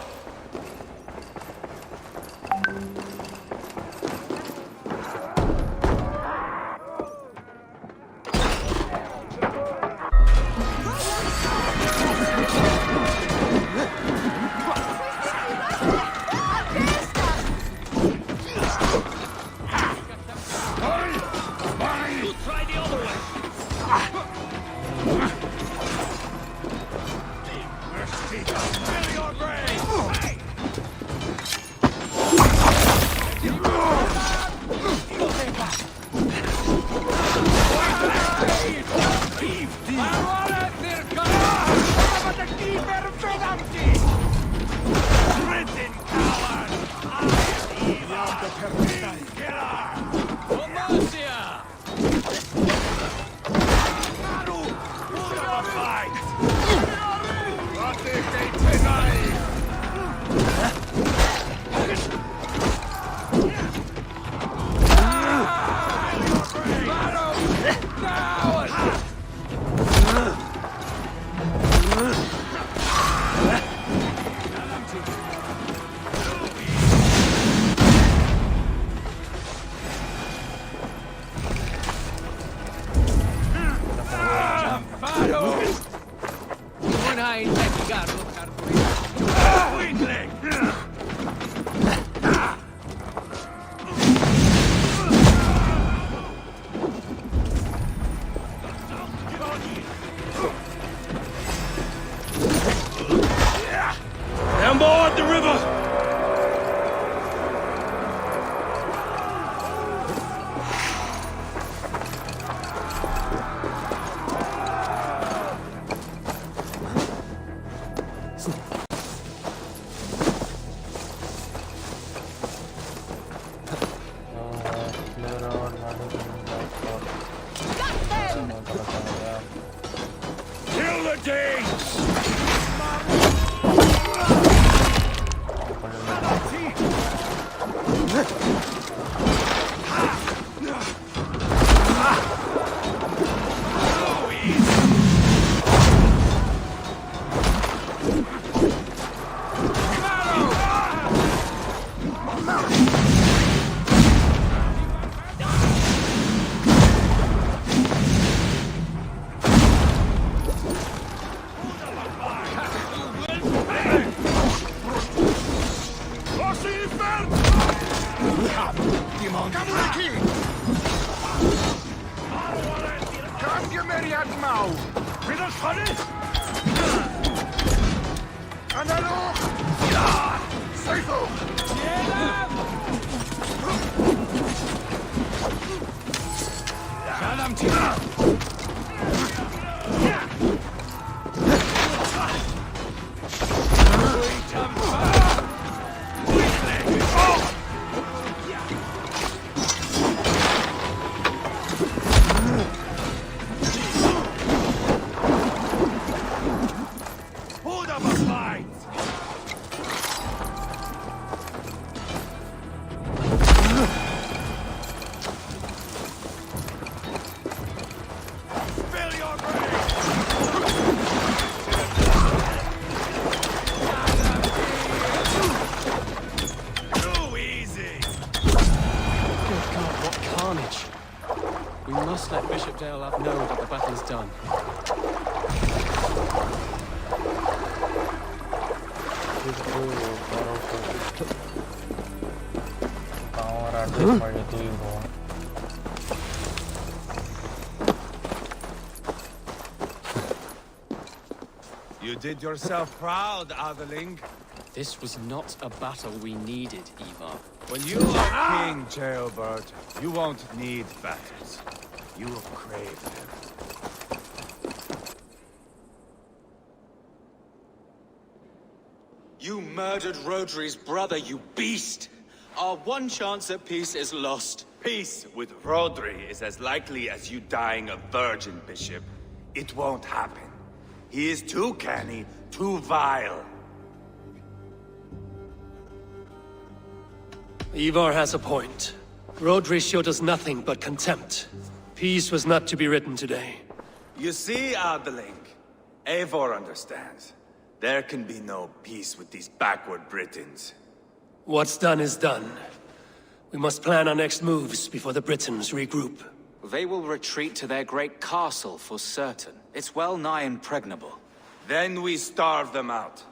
You did yourself proud, Atheling. This was not a battle we needed, Ivar. When you are king, jailbird, you won't need battles. You will crave them. You murdered Rodri's brother, you beast! Our one chance at peace is lost. Peace with Rodri is as likely as you dying a virgin, Bishop. It won't happen. He is too canny, too vile. Ivar has a point. Rodri showed us nothing but contempt. Peace was not to be written today. You see, Adeling, Eivor understands. There can be no peace with these backward Britons. What's done is done. We must plan our next moves before the Britons regroup. They will retreat to their great castle for certain. It's well nigh impregnable. Then we starve them out.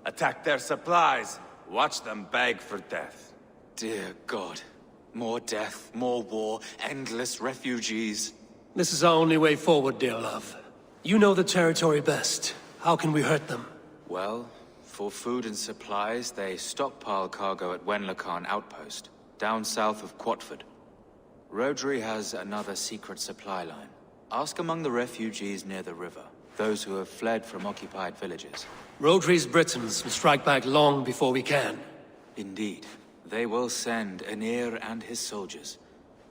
Attack their supplies. Watch them beg for death. Dear God. More death, more war, endless refugees. This is our only way forward, dear love. You know the territory best. How can we hurt them? Well, for food and supplies, they stockpile cargo at Wenlacan Outpost, down south of Quatford. Rodri has another secret supply line. Ask among the refugees near the river, those who have fled from occupied villages. Rodri's Britons will strike back long before we can. Indeed. They will send Aenir and his soldiers.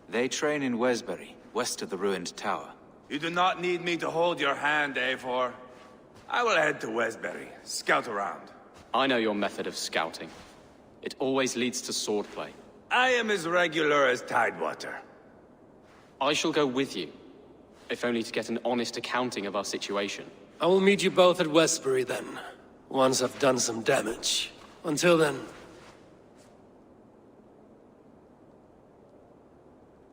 They train in Wesbury, west of the ruined tower. You do not need me to hold your hand, Eivor. I will head to Wesbury, scout around. I know your method of scouting. It always leads to swordplay. I am as regular as Tidewater. I shall go with you, if only to get an honest accounting of our situation. I will meet you both at Westbury then, once I've done some damage. Until then...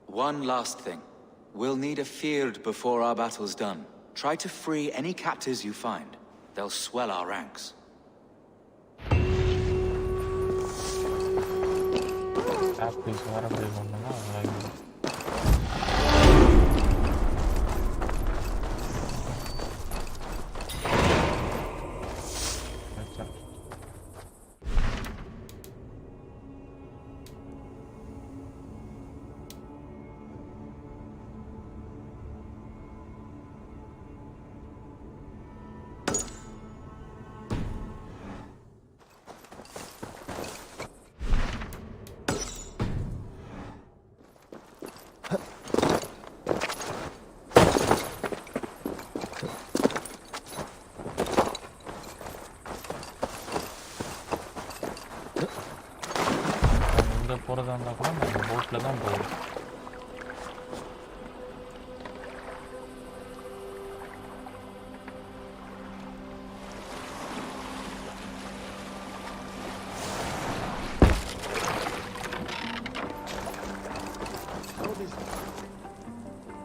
One last thing. We'll need a field before our battle's done. Try to free any captives you find. They'll swell our ranks.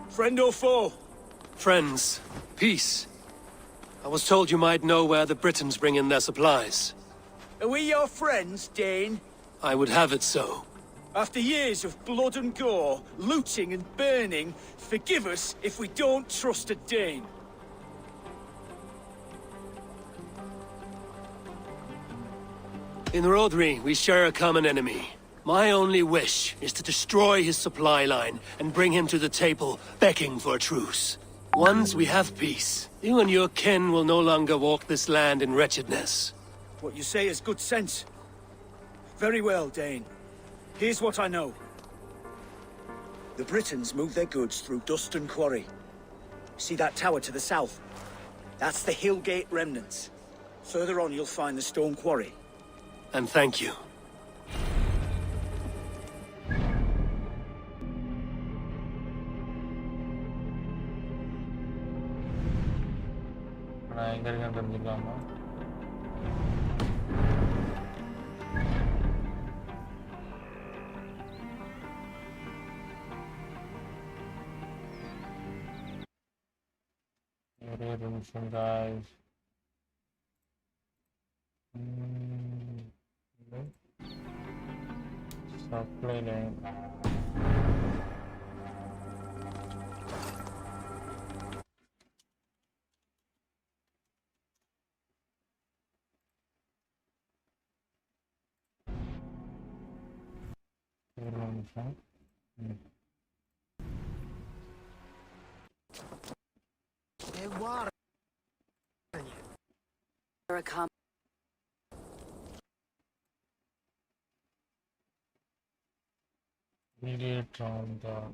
Friend or foe? Friends. Peace. I was told you might know where the Britons bring in their supplies. Are we your friends, Dane? I would have it so. After years of blood and gore, looting and burning, forgive us if we don't trust a Dane. In Rodri, we share a common enemy. My only wish is to destroy his supply line and bring him to the table, begging for a truce. Once we have peace, you and your kin will no longer walk this land in wretchedness. What you say is good sense. Very well, Dane. Here's what I know. The Britons move their goods through Duston Quarry. See that tower to the south? That's the Hillgate remnants. Further on, you'll find the stone quarry. And thank you. Guys. Supply line. Immediate on the